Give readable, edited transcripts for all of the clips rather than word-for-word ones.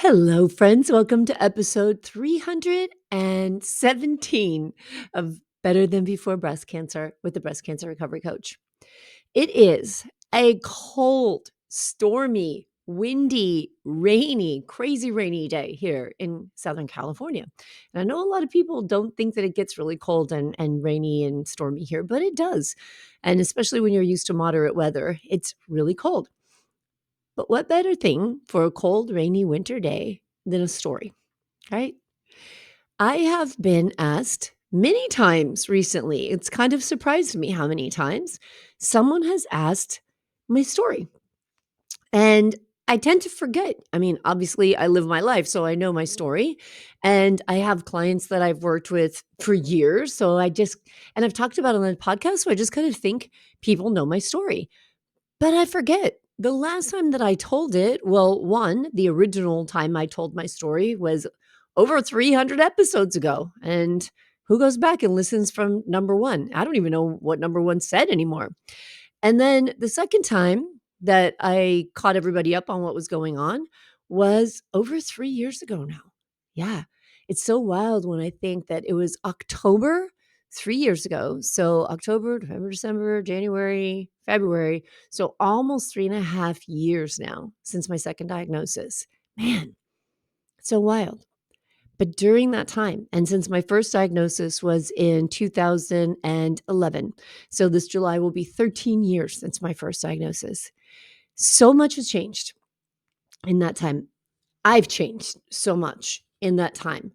Hello, friends. Welcome to episode 317 of Better Than Before Breast Cancer with the Breast Cancer Recovery Coach. It is a cold, stormy, windy, rainy, crazy rainy day here in Southern California. And I know a lot of people don't think that it gets really cold and rainy and stormy here, but it does. And especially when you're used to moderate weather, it's really cold. But what better thing for a cold, rainy winter day than a story, right? I have been asked many times recently. It's kind of surprised me how many times someone has asked my story. And I tend to forget. I mean, obviously, I live my life, so I know my story. And I have clients that I've worked with for years. And I've talked about it on the podcast. So I just kind of think people know my story. But I forget. The last time that I told it, well, one, the original time I told my story was over 300 episodes ago. And who goes back and listens from number one? I don't even know what number one said anymore. And then the second time that I caught everybody up on what was going on was over 3 years ago now. Yeah. It's so wild when I think that it was October 3 years ago. So October, November, December, January, February. So almost 3.5 years now since my second diagnosis. Man, it's so wild. But during that time, and since my first diagnosis was in 2011, so this July will be 13 years since my first diagnosis, so much has changed in that time. I've changed so much in that time.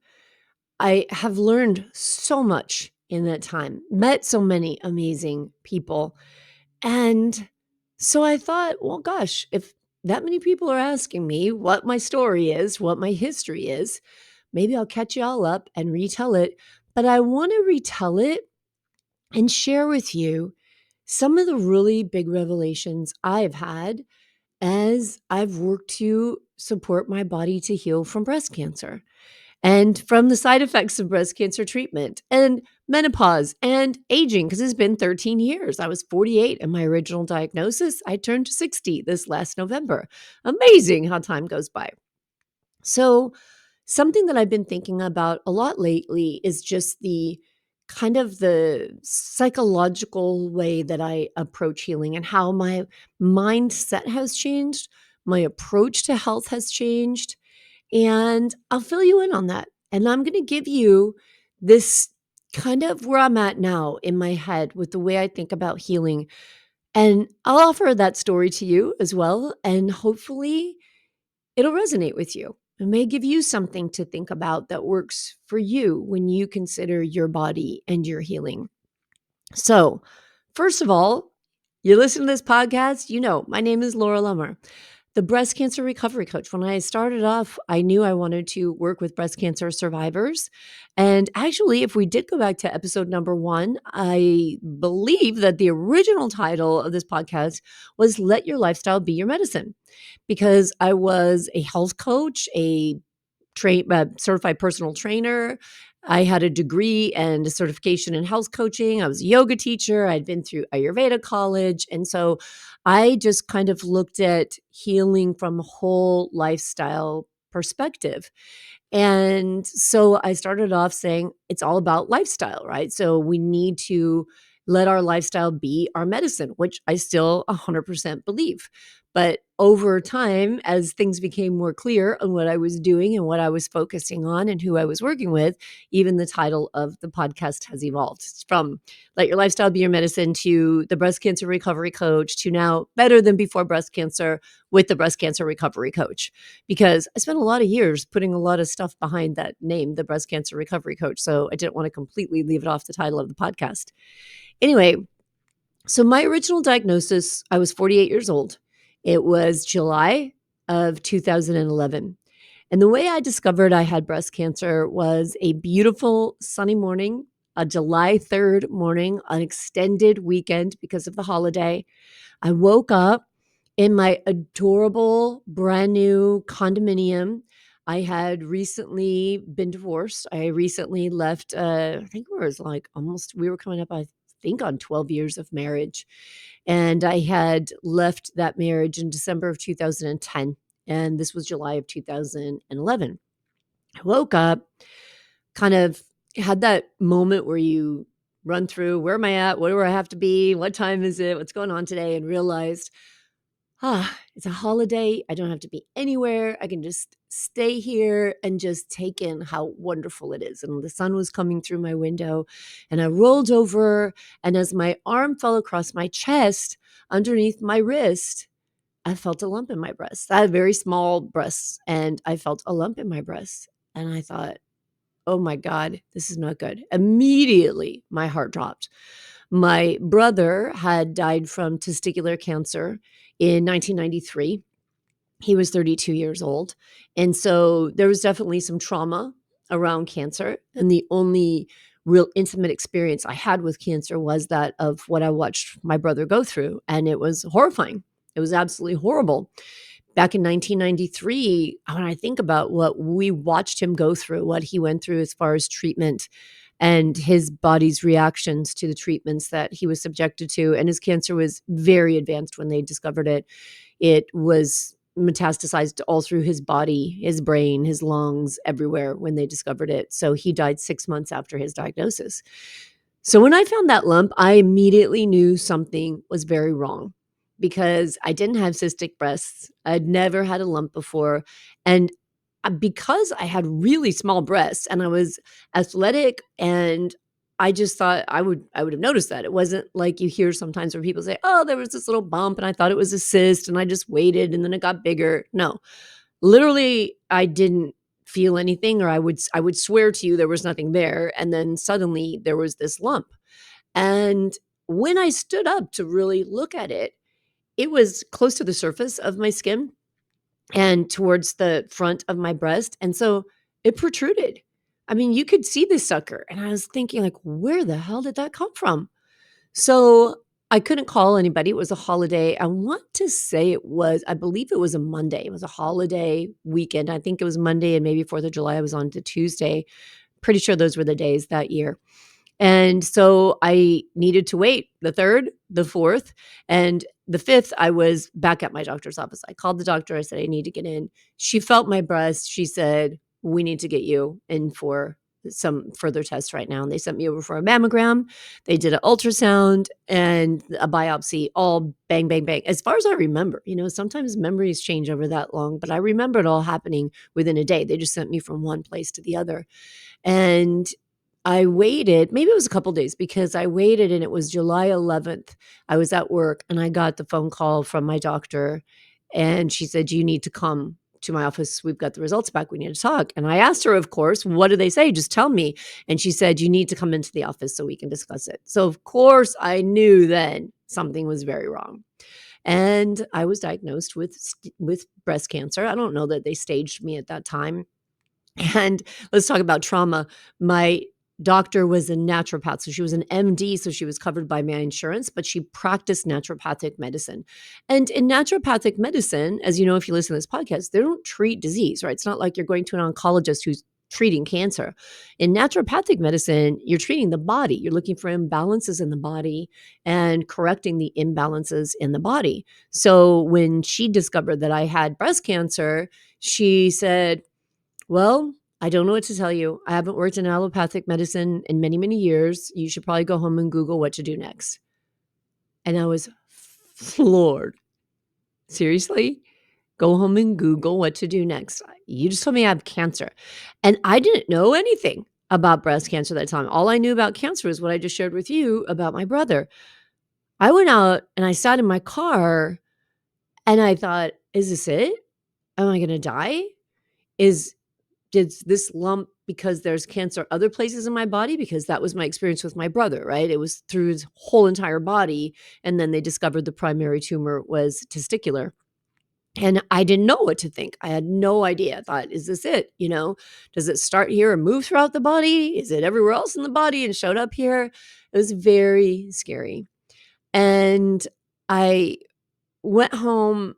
I have learned so much in that time, met so many amazing people. And so I thought, well, gosh, if that many people are asking me what my story is, what my history is, maybe I'll catch y'all up and retell it. But I want to retell it and share with you some of the really big revelations I've had as I've worked to support my body to heal from breast cancer and from the side effects of breast cancer treatment and menopause and aging, because it's been 13 years. I was 48 in my original diagnosis. I turned 60 this last November. Amazing how time goes by. So, something that I've been thinking about a lot lately is just the kind of the psychological way that I approach healing and how my mindset has changed, my approach to health has changed, and I'll fill you in on that. And I'm going to give you this kind of where I'm at now in my head with the way I think about healing. And I'll offer that story to you as well. And hopefully it'll resonate with you. It may give you something to think about that works for you when you consider your body and your healing. So, first of all, you listen to this podcast, you know, my name is Laura Lummer, the breast cancer recovery coach. When I started off, I knew I wanted to work with breast cancer survivors. And actually, if we did go back to episode number one, I believe that the original title of this podcast was Let Your Lifestyle Be Your Medicine, because I was a health coach, a certified personal trainer. I had a degree and a certification in health coaching. I was a yoga teacher. I'd been through Ayurveda college. And so I just kind of looked at healing from a whole lifestyle perspective. And so I started off saying it's all about lifestyle, right? So we need to let our lifestyle be our medicine, which I still 100% believe. But over time, as things became more clear on what I was doing and what I was focusing on and who I was working with, even the title of the podcast has evolved. It's from Let Your Lifestyle Be Your Medicine to the Breast Cancer Recovery Coach to now Better Than Before Breast Cancer with the Breast Cancer Recovery Coach, because I spent a lot of years putting a lot of stuff behind that name, the Breast Cancer Recovery Coach. So I didn't want to completely leave it off the title of the podcast. Anyway, so my original diagnosis, I was 48 years old. It was July of 2011. And the way I discovered I had breast cancer was a beautiful sunny morning, a July 3rd morning, an extended weekend because of the holiday. I woke up in my adorable brand new condominium. I had recently been divorced. I recently left, I think it was like we were coming up, I think, on 12 years of marriage. And I had left that marriage in December of 2010. and this was July of 2011. I woke up, kind of had that moment where you run through, where am I at? Where do I have to be? What time is it? What's going on today? And realized, it's a holiday. I don't have to be anywhere. I can just stay here and just take in how wonderful it is. And the sun was coming through my window, and I rolled over. And as my arm fell across my chest, underneath my wrist, I felt a lump in my breast. I have very small breasts, and I felt a lump in my breast. And I thought, oh my God, this is not good. Immediately, my heart dropped. My brother had died from testicular cancer in 1993. He was 32 years old. And so there was definitely some trauma around cancer. And the only real intimate experience I had with cancer was that of what I watched my brother go through. And it was horrifying. It was absolutely horrible. Back in 1993, when I think about what we watched him go through, what he went through as far as treatment and his body's reactions to the treatments that he was subjected to, and his cancer was very advanced when they discovered it. It was metastasized all through his body, his brain, his lungs, everywhere when they discovered it. So he died 6 months after his diagnosis. So when I found that lump, I immediately knew something was very wrong because I didn't have cystic breasts. I'd never had a lump before. And because I had really small breasts and I was athletic, and I just thought I would have noticed that. It wasn't like you hear sometimes where people say, "Oh, there was this little bump and I thought it was a cyst and I just waited and then it got bigger." No. Literally, I didn't feel anything, or I would swear to you there was nothing there, and then suddenly there was this lump. And when I stood up to really look at it, it was close to the surface of my skin and towards the front of my breast, and so it protruded. I mean, you could see this sucker, and I was thinking like, "Where the hell did that come from?" So, I couldn't call anybody. It was a holiday. I want to say I believe it was a Monday. It was a holiday weekend. I think it was Monday and maybe 4th of July. I was on to Tuesday. Pretty sure those were the days that year. And so I needed to wait the 3rd, the 4th, and the 5th, I was back at my doctor's office. I called the doctor. I said, "I need to get in." She felt my breast. She said, "We need to get you in for some further tests right now." And they sent me over for a mammogram. They did an ultrasound and a biopsy, all bang, bang, bang. As far as I remember, sometimes memories change over that long, but I remember it all happening within a day. They just sent me from one place to the other. And I waited, maybe it was a couple days, because I waited, and it was July 11th. I was at work and I got the phone call from my doctor, and she said, "You need to come to my office. We've got the results back. We need to talk." And I asked her, of course, "What do they say? Just tell me." And she said, "You need to come into the office so we can discuss it." So of course I knew then something was very wrong. And I was diagnosed with breast cancer. I don't know that they staged me at that time. And let's talk about trauma. My doctor was a naturopath. So she was an MD. So she was covered by my insurance, but she practiced naturopathic medicine. And in naturopathic medicine, as you know, if you listen to this podcast, they don't treat disease, right? It's not like you're going to an oncologist who's treating cancer. In naturopathic medicine, you're treating the body. You're looking for imbalances in the body and correcting the imbalances in the body. So when she discovered that I had breast cancer, she said, "Well, I don't know what to tell you. I haven't worked in allopathic medicine in many, many years. You should probably go home and Google what to do next." And I was floored. Seriously? Go home and Google what to do next. You just told me I have cancer. And I didn't know anything about breast cancer at that time. All I knew about cancer is what I just shared with you about my brother. I went out and I sat in my car and I thought, is this it? Am I going to die? Is Did this lump, because there's cancer other places in my body? Because that was my experience with my brother, right? It was through his whole entire body, and then they discovered the primary tumor was testicular. And I didn't know what to think. I had no idea. I thought, is this it? Does it start here and move throughout the body? Is it everywhere else in the body and showed up here? It was very scary. And I went home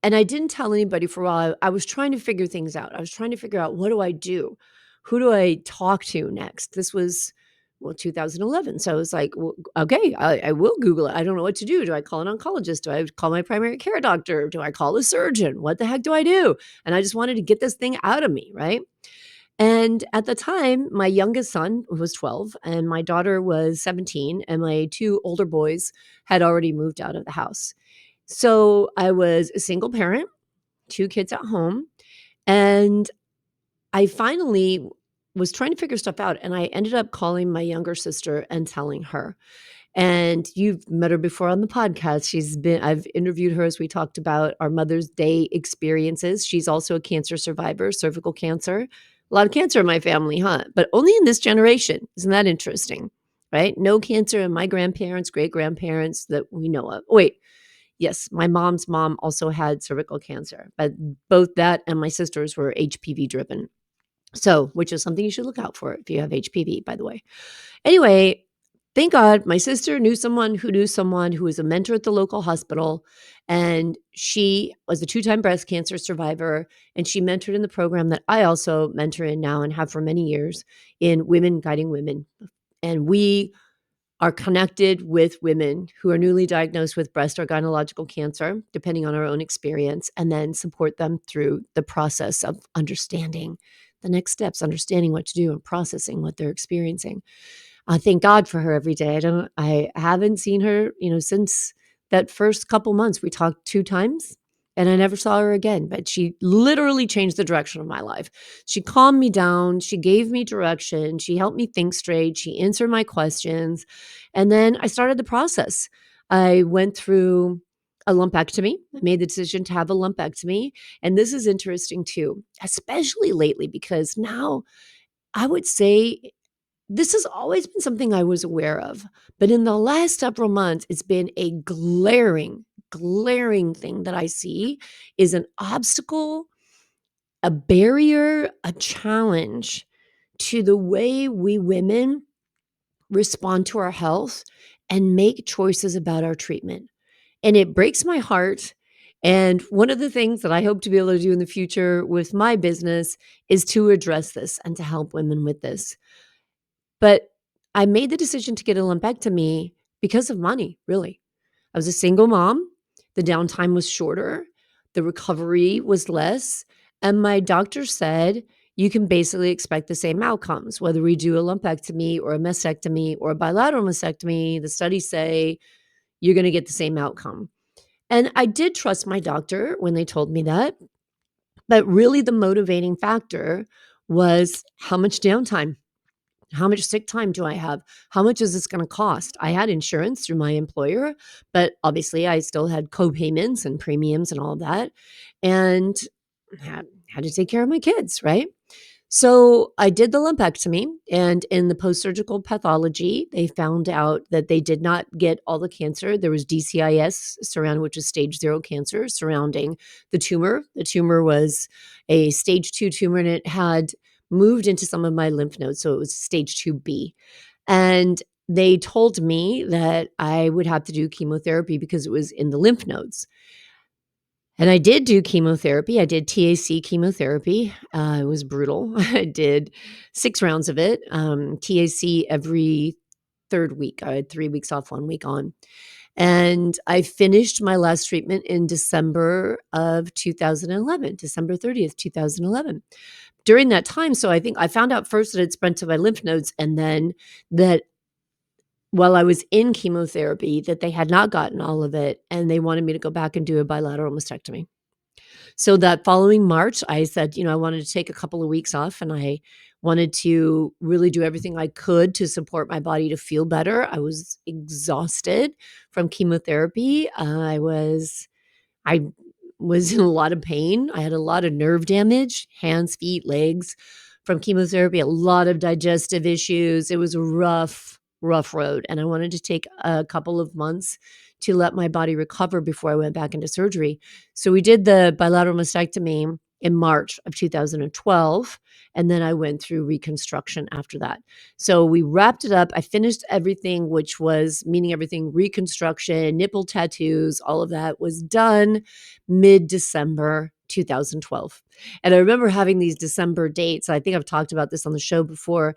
and I didn't tell anybody for a while. I was trying to figure things out. I was trying to figure out, what do I do? Who do I talk to next? This was Well, 2011. So I was like, well, okay, I will Google it. I don't know what to do. Do I call an oncologist? Do I call my primary care doctor? Do I call a surgeon? What the heck do I do? And I just wanted to get this thing out of me, right? And at the time, my youngest son was 12 and my daughter was 17, and my two older boys had already moved out of the house. So I was a single parent, two kids at home, and I finally was trying to figure stuff out, and I ended up calling my younger sister and telling her. And you've met her before on the podcast. I've interviewed her as we talked about our Mother's Day experiences. She's also a cancer survivor, cervical cancer. A lot of cancer in my family, huh? But only in this generation. Isn't that interesting? Right? No cancer in my grandparents, great grandparents that we know of. Wait, yes, my mom's mom also had cervical cancer, but both that and my sisters were HPV driven. So, which is something you should look out for if you have HPV, by the way. Anyway, thank God my sister knew someone who was a mentor at the local hospital. And she was a two-time breast cancer survivor. And she mentored in the program that I also mentor in now and have for many years in Women Guiding Women. And we are connected with women who are newly diagnosed with breast or gynecological cancer, depending on our own experience, and then support them through the process of understanding the next steps, understanding what to do and processing what they're experiencing. I thank God for her every day. I haven't seen her, since that first couple months. We talked 2 times and I never saw her again, but she literally changed the direction of my life. She calmed me down, she gave me direction, she helped me think straight, she answered my questions, and then I started the process. I went through a lumpectomy. I made the decision to have a lumpectomy, and this is interesting too, especially lately because now I would say this has always been something I was aware of, but in the last several months, it's been a glaring thing that I see is an obstacle, a barrier, a challenge to the way we women respond to our health and make choices about our treatment. And it breaks my heart. And one of the things that I hope to be able to do in the future with my business is to address this and to help women with this. But I made the decision to get a lumpectomy because of money, really. I was a single mom. The downtime was shorter. The recovery was less. And my doctor said, you can basically expect the same outcomes, whether we do a lumpectomy or a mastectomy or a bilateral mastectomy. The studies say you're going to get the same outcome. And I did trust my doctor when they told me that. But really, the motivating factor was how much downtime. How much sick time do I have? How much is this gonna cost? I had insurance through my employer, but obviously I still had co-payments and premiums and all of that, and had to take care of my kids, right? So I did the lumpectomy, and in the post-surgical pathology, they found out that they did not get all the cancer. There was DCIS surrounding, which is stage 0 cancer surrounding the tumor. The tumor was a stage 2 tumor, and it had moved into some of my lymph nodes, so it was stage 2B. And they told me that I would have to do chemotherapy because it was in the lymph nodes. And I did do chemotherapy. I did TAC chemotherapy. It was brutal. I did 6 rounds of it, TAC every 3rd week. I had 3 weeks off, 1 week on. And I finished my last treatment in December of 2011, December 30th, 2011. During that time, so I think I found out first that it spread to my lymph nodes, and then that while I was in chemotherapy, that they had not gotten all of it, and they wanted me to go back and do a bilateral mastectomy. So that following March, I said, I wanted to take a couple of weeks off, and I wanted to really do everything I could to support my body to feel better. I was exhausted from chemotherapy. I was in a lot of pain. I had a lot of nerve damage, hands, feet, legs from chemotherapy, a lot of digestive issues. It was a rough road. And I wanted to take a couple of months to let my body recover before I went back into surgery. So we did the bilateral mastectomy in March of 2012. And then I went through reconstruction after that. So we wrapped it up. I finished everything, which was meaning everything, reconstruction, nipple tattoos, all of that was done mid-December 2012. And I remember having these December dates. I think I've talked about this on the show before,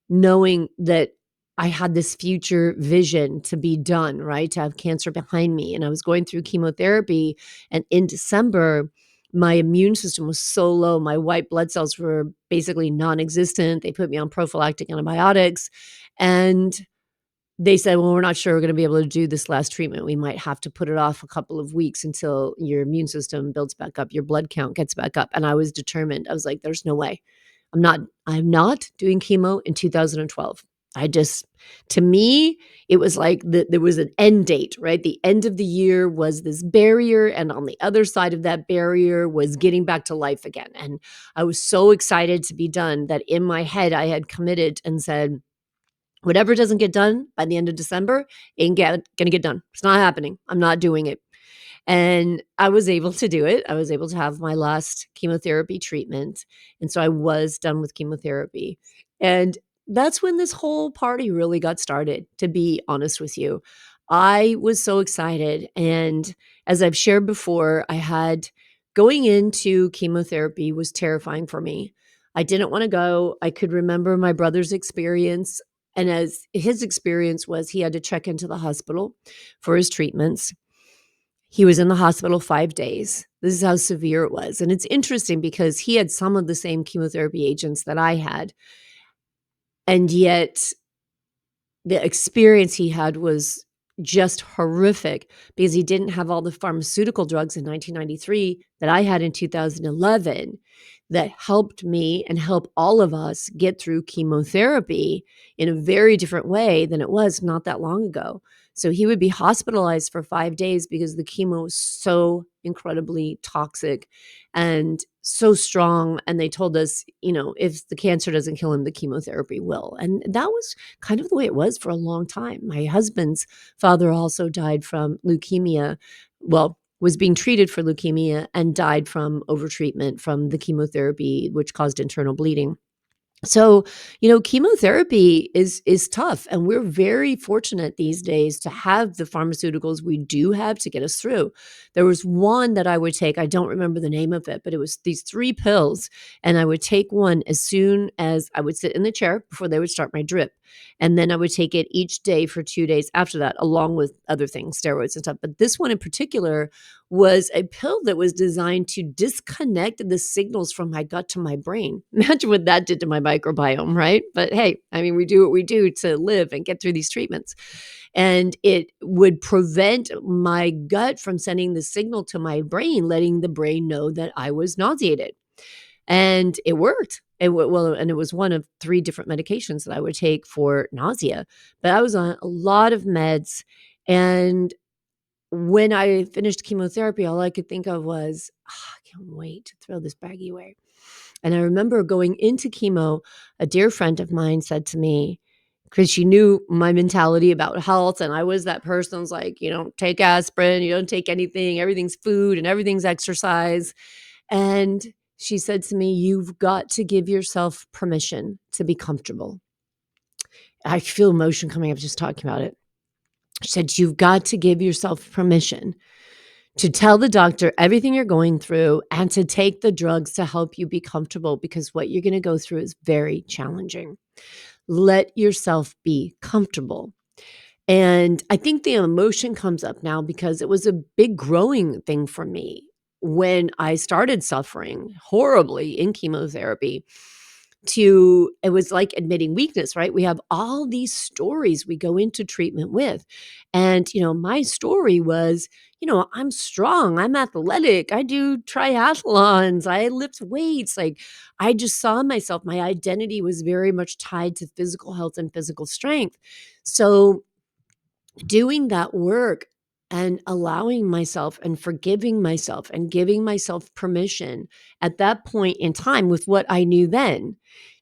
knowing that I had this future vision to be done, right? To have cancer behind me. And I was going through chemotherapy. And in December, my immune system was so low. My white blood cells were basically non existent. They put me on prophylactic antibiotics. And they said, well, we're not sure we're going to be able to do this last treatment. We might have to put it off a couple of weeks until your immune system builds back up, your blood count gets back up. And I was determined. I was like, there's no way. I'm not doing chemo in 2012. I just to me, it was like there was an end date, right? The end of the year was this barrier, and on the other side of that barrier was getting back to life again. And I was so excited to be done that in my head I had committed and said, whatever doesn't get done by the end of December ain't gonna get done. It's not happening. I'm not doing it. And I was able to do it. I was able to have my last chemotherapy treatment. And so I was done with chemotherapy. And that's when this whole party really got started, to be honest with you. I was so excited. And as I've shared before, I had going into chemotherapy was terrifying for me. I didn't want to go. I could remember my brother's experience. And as his experience was, he had to check into the hospital for his treatments. He was in the hospital 5 days. This is how severe it was, and it's interesting because he had some of the same chemotherapy agents that I had, and yet the experience he had was just horrific because he didn't have all the pharmaceutical drugs in 1993 that I had in 2011 that helped me and help all of us get through chemotherapy in a very different way than it was not that long ago. So he would be hospitalized for 5 days because the chemo was so incredibly toxic and so strong. And they told us, if the cancer doesn't kill him, the chemotherapy will. And that was kind of the way it was for a long time. My husband's father also died from leukemia. Well, was being treated for leukemia and died from overtreatment from the chemotherapy, which caused internal bleeding. So, chemotherapy is tough, and we're very fortunate these days to have the pharmaceuticals we do have to get us through. There was one that I would take, I don't remember the name of it, but it was these 3 pills, and I would take one as soon as I would sit in the chair before they would start my drip. And then I would take it each day for 2 days after that, along with other things, steroids and stuff. But this one in particular was a pill that was designed to disconnect the signals from my gut to my brain. Imagine what that did to my microbiome, right? But hey, I mean, we do what we do to live and get through these treatments. And it would prevent my gut from sending the signal to my brain, letting the brain know that I was nauseated. And it worked. And it was one of 3 different medications that I would take for nausea. But I was on a lot of meds, and when I finished chemotherapy, all I could think of was, I can't wait to throw this baggie away. And I remember going into chemo, a dear friend of mine said to me, because she knew my mentality about health, and I was that person who's like, you don't take aspirin, you don't take anything, everything's food and everything's exercise. And she said to me, you've got to give yourself permission to be comfortable. I feel emotion coming up just talking about it. She said, you've got to give yourself permission to tell the doctor everything you're going through and to take the drugs to help you be comfortable, because what you're going to go through is very challenging. Let yourself be comfortable. And I think the emotion comes up now because it was a big growing thing for me when I started suffering horribly in chemotherapy. It was like admitting weakness, right? We have all these stories we go into treatment with. And, my story was, I'm strong, I'm athletic, I do triathlons, I lift weights. Like, I just saw myself, my identity was very much tied to physical health and physical strength. So, doing that work and allowing myself and forgiving myself and giving myself permission at that point in time with what I knew then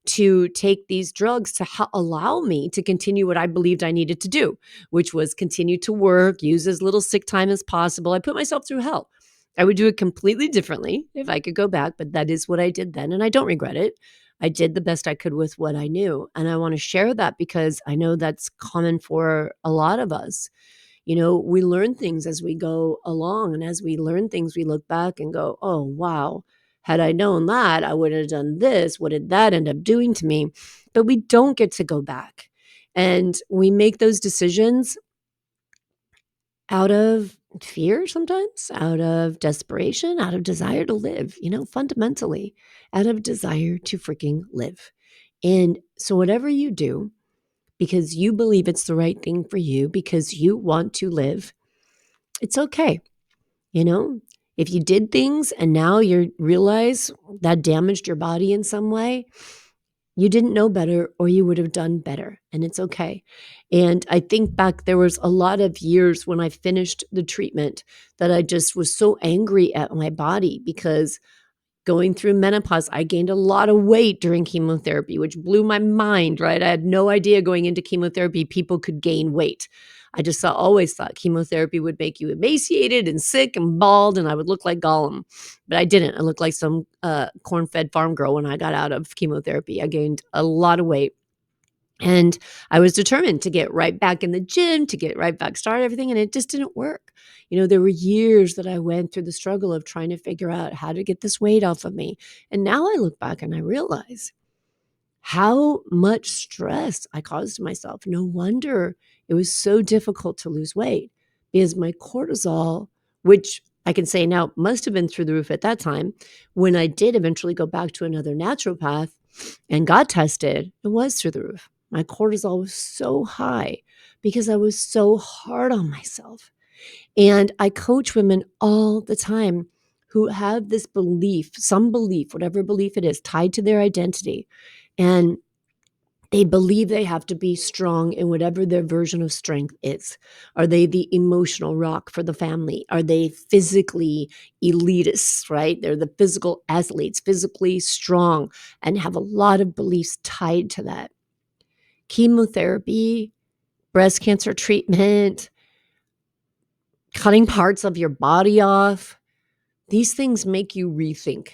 to take these drugs to allow me to continue what I believed I needed to do, which was continue to work, use as little sick time as possible. I put myself through hell. I would do it completely differently if I could go back, but that is what I did then, and I don't regret it. I did the best I could with what I knew. And I want to share that because I know that's common for a lot of us. We learn things as we go along. And as we learn things, we look back and go, oh, wow, had I known that, I would have done this. What did that end up doing to me? But we don't get to go back. And we make those decisions out of fear sometimes, out of desperation, out of desire to live, fundamentally, out of desire to freaking live. And so, whatever you do, because you believe it's the right thing for you, because you want to live, it's okay. If you did things and now you realize that damaged your body in some way, you didn't know better or you would have done better, and it's okay. And I think back, there was a lot of years when I finished the treatment that I just was so angry at my body because going through menopause, I gained a lot of weight during chemotherapy, which blew my mind, right? I had no idea going into chemotherapy people could gain weight. I just always thought chemotherapy would make you emaciated and sick and bald, and I would look like Gollum. But I didn't. I looked like some corn-fed farm girl when I got out of chemotherapy. I gained a lot of weight. And I was determined to get right back in the gym, to get right back started, everything, and it just didn't work. There were years that I went through the struggle of trying to figure out how to get this weight off of me. And now I look back and I realize how much stress I caused myself. No wonder it was so difficult to lose weight, because my cortisol, which I can say now must have been through the roof at that time, when I did eventually go back to another naturopath and got tested, it was through the roof. My cortisol was so high because I was so hard on myself. And I coach women all the time who have this belief, some belief, whatever belief it is, tied to their identity. And they believe they have to be strong in whatever their version of strength is. Are they the emotional rock for the family? Are they physically elitists, right? They're the physical athletes, physically strong, and have a lot of beliefs tied to that. Chemotherapy, breast cancer treatment, cutting parts of your body off, these things make you rethink.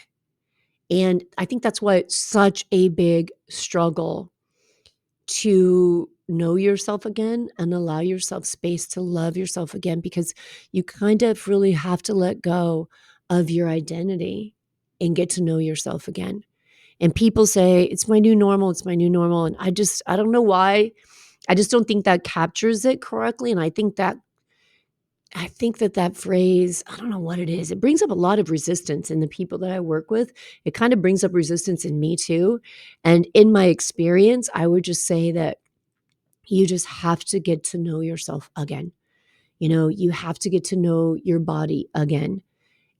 And I think that's why it's such a big struggle to know yourself again and allow yourself space to love yourself again, because you kind of really have to let go of your identity and get to know yourself again. And people say, it's my new normal, it's my new normal. And I don't know why. I just don't think that captures it correctly. And I think that that phrase, I don't know what it is. It brings up a lot of resistance in the people that I work with. It kind of brings up resistance in me too. And in my experience, I would just say that you just have to get to know yourself again. You have to get to know your body again.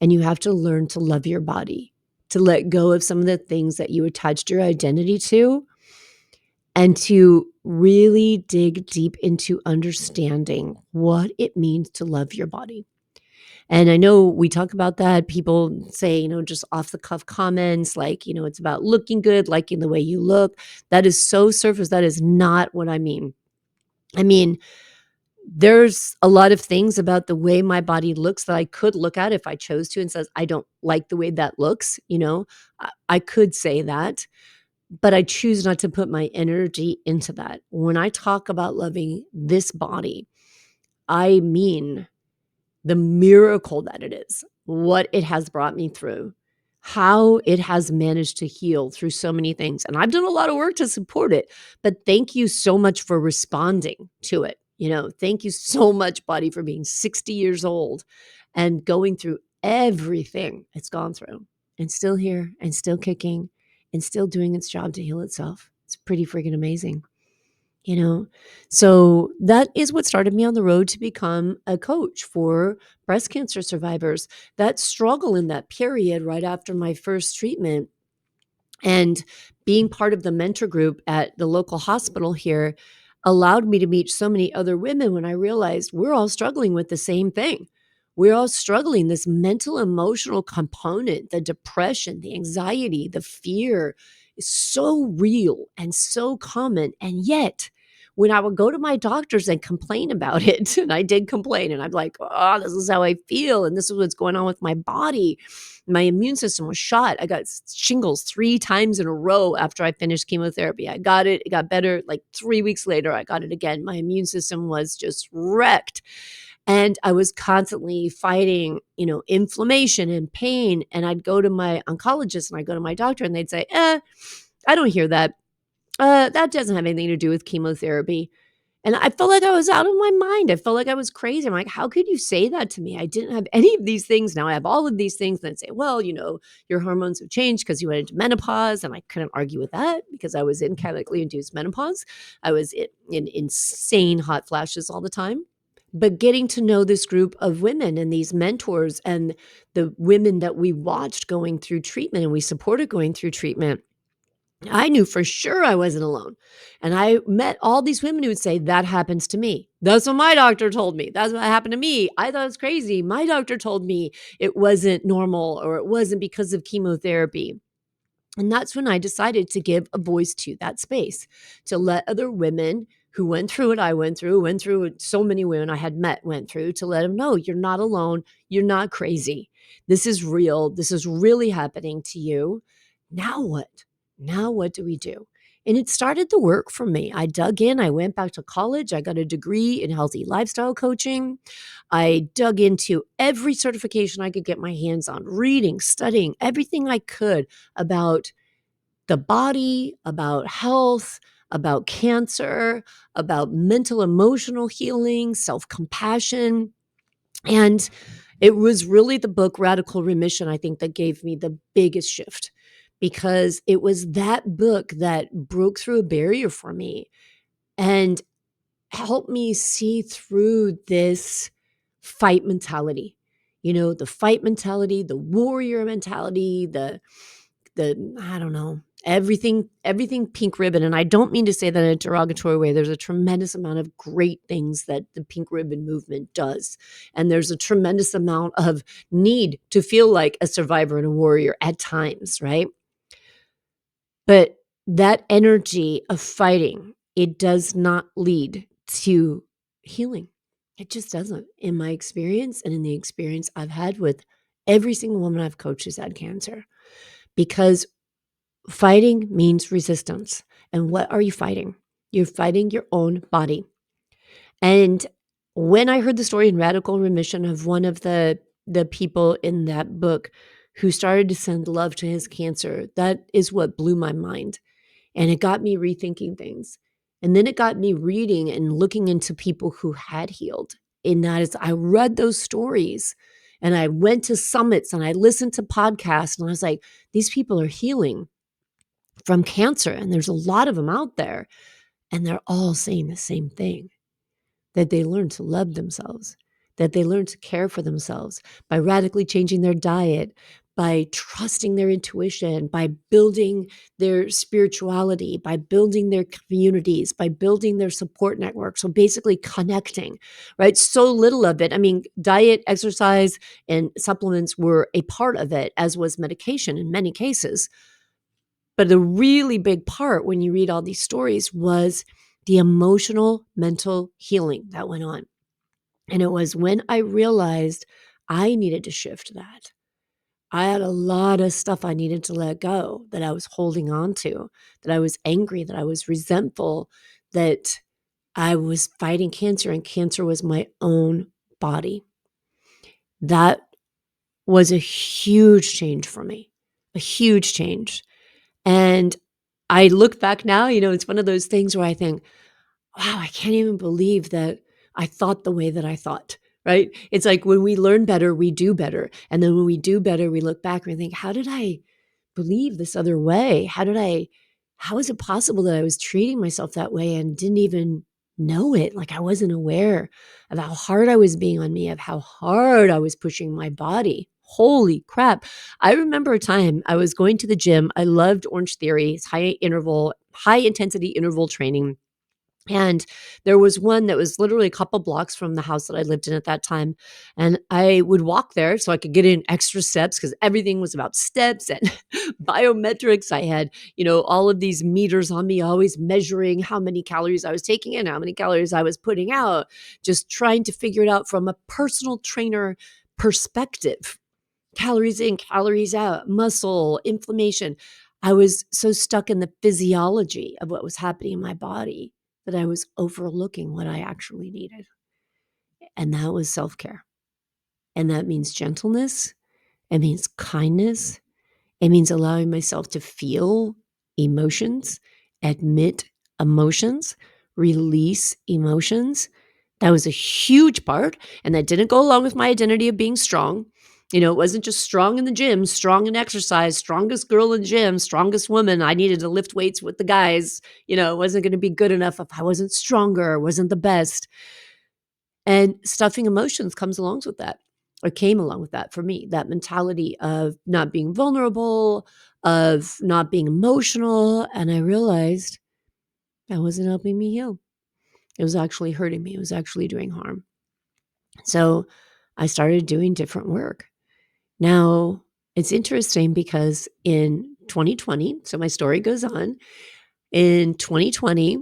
And you have to learn to love your body, to let go of some of the things that you attached your identity to, and to really dig deep into understanding what it means to love your body. And I know we talk about that. People say, just off the cuff comments like, it's about looking good, liking the way you look. That is so surface. That is not what I mean. I mean, there's a lot of things about the way my body looks that I could look at if I chose to and says, I don't like the way that looks. I could say that, but I choose not to put my energy into that. When I talk about loving this body, I mean the miracle that it is, what it has brought me through, how it has managed to heal through so many things. And I've done a lot of work to support it, but thank you so much for responding to it. Thank you so much, body, for being 60 years old and going through everything it's gone through and still here and still kicking and still doing its job to heal itself. It's pretty freaking amazing. So that is what started me on the road to become a coach for breast cancer survivors. That struggle in that period right after my first treatment and being part of the mentor group at the local hospital here allowed me to meet so many other women when I realized we're all struggling with the same thing. We're all struggling, this mental, emotional component, the depression, the anxiety, the fear is so real and so common. And yet, when I would go to my doctors and complain about it, and I did complain, and I'm like, oh, this is how I feel, and this is what's going on with my body. My immune system was shot. I got shingles 3 times in a row after I finished chemotherapy. I got it. It got better. Like 3 weeks later, I got it again. My immune system was just wrecked. And I was constantly fighting, inflammation and pain. And I'd go to my oncologist and I'd go to my doctor and they'd say, I don't hear that. That doesn't have anything to do with chemotherapy. And I felt like I was out of my mind. I felt like I was crazy. I'm like, "How could you say that to me? I didn't have any of these things. Now I have all of these things." And I'd say, "Well, your hormones have changed because you went into menopause." And I couldn't argue with that because I was in chemically induced menopause. I was in insane hot flashes all the time. But getting to know this group of women and these mentors and the women that we watched going through treatment and we supported going through treatment, I knew for sure I wasn't alone. And I met all these women who would say, "That happens to me. That's what my doctor told me. That's what happened to me. I thought it was crazy. My doctor told me it wasn't normal or it wasn't because of chemotherapy." And that's when I decided to give a voice to that space, to let other women who went through what I went through what so many women I had met went through, to let them know you're not alone. You're not crazy. This is real. This is really happening to you. Now what? Now what do we do? And it started to work for me. I dug in. I went back to college. I got a degree in healthy lifestyle coaching. I dug into every certification I could get my hands on, reading, studying, everything I could about the body, about health, about cancer, about mental, emotional healing, self compassion. And it was really the book Radical Remission, I think, that gave me the biggest shift because it was that book that broke through a barrier for me and helped me see through this fight mentality. The fight mentality, the warrior mentality, the I don't know, everything pink ribbon. And I don't mean to say that in a derogatory way. There's a tremendous amount of great things that the pink ribbon movement does. And there's a tremendous amount of need to feel like a survivor and a warrior at times, right? But that energy of fighting, it does not lead to healing. It just doesn't, in my experience and in the experience I've had with every single woman I've coached who's had cancer. Because fighting means resistance. And what are you fighting? You're fighting your own body. And when I heard the story in Radical Remission of one of the people in that book who started to send love to his cancer, that is what blew my mind. And it got me rethinking things. And then it got me reading and looking into people who had healed. And that is, I read those stories and I went to summits and I listened to podcasts and I was like, these people are healing from cancer. And there's a lot of them out there. And they're all saying the same thing, that they learn to love themselves, that they learn to care for themselves by radically changing their diet, by trusting their intuition, by building their spirituality, by building their communities, by building their support network. So basically connecting, right? So little of it. I mean, diet, exercise, and supplements were a part of it, as was medication in many cases. But the really big part when you read all these stories was the emotional, mental healing that went on. And it was when I realized I needed to shift that. I had a lot of stuff I needed to let go that I was holding on to, that I was angry, that I was resentful, that I was fighting cancer and cancer was my own body. That was a huge change for me, a huge change. And I look back now, it's one of those things where I think, wow, I can't even believe that I thought the way that I thought, right? It's like when we learn better, we do better. And then when we do better, we look back and we think, how did I believe this other way? How is it possible that I was treating myself that way and didn't even know it? Like I wasn't aware of how hard I was being on me, of how hard I was pushing my body. Holy crap. I remember a time I was going to the gym. I loved Orange Theory, it's high intensity interval training. And there was one that was literally a couple blocks from the house that I lived in at that time. And I would walk there so I could get in extra steps because everything was about steps and biometrics. I had, all of these meters on me, always measuring how many calories I was taking in, how many calories I was putting out, just trying to figure it out from a personal trainer perspective. Calories in, calories out, muscle, inflammation. I was so stuck in the physiology of what was happening in my body that I was overlooking what I actually needed. And that was self care. And that means gentleness. It means kindness. It means allowing myself to feel emotions admit emotions, release emotions. That was a huge part, and that didn't go along with my identity of being strong. It wasn't just strong in the gym, strong in exercise, strongest girl in the gym, strongest woman. I needed to lift weights with the guys. It wasn't going to be good enough if I wasn't stronger, wasn't the best. And stuffing emotions comes along with that, or came along with that for me, that mentality of not being vulnerable, of not being emotional. And I realized that wasn't helping me heal. It was actually hurting me. It was actually doing harm. So I started doing different work. Now, it's interesting because in 2020, so my story goes on, in 2020,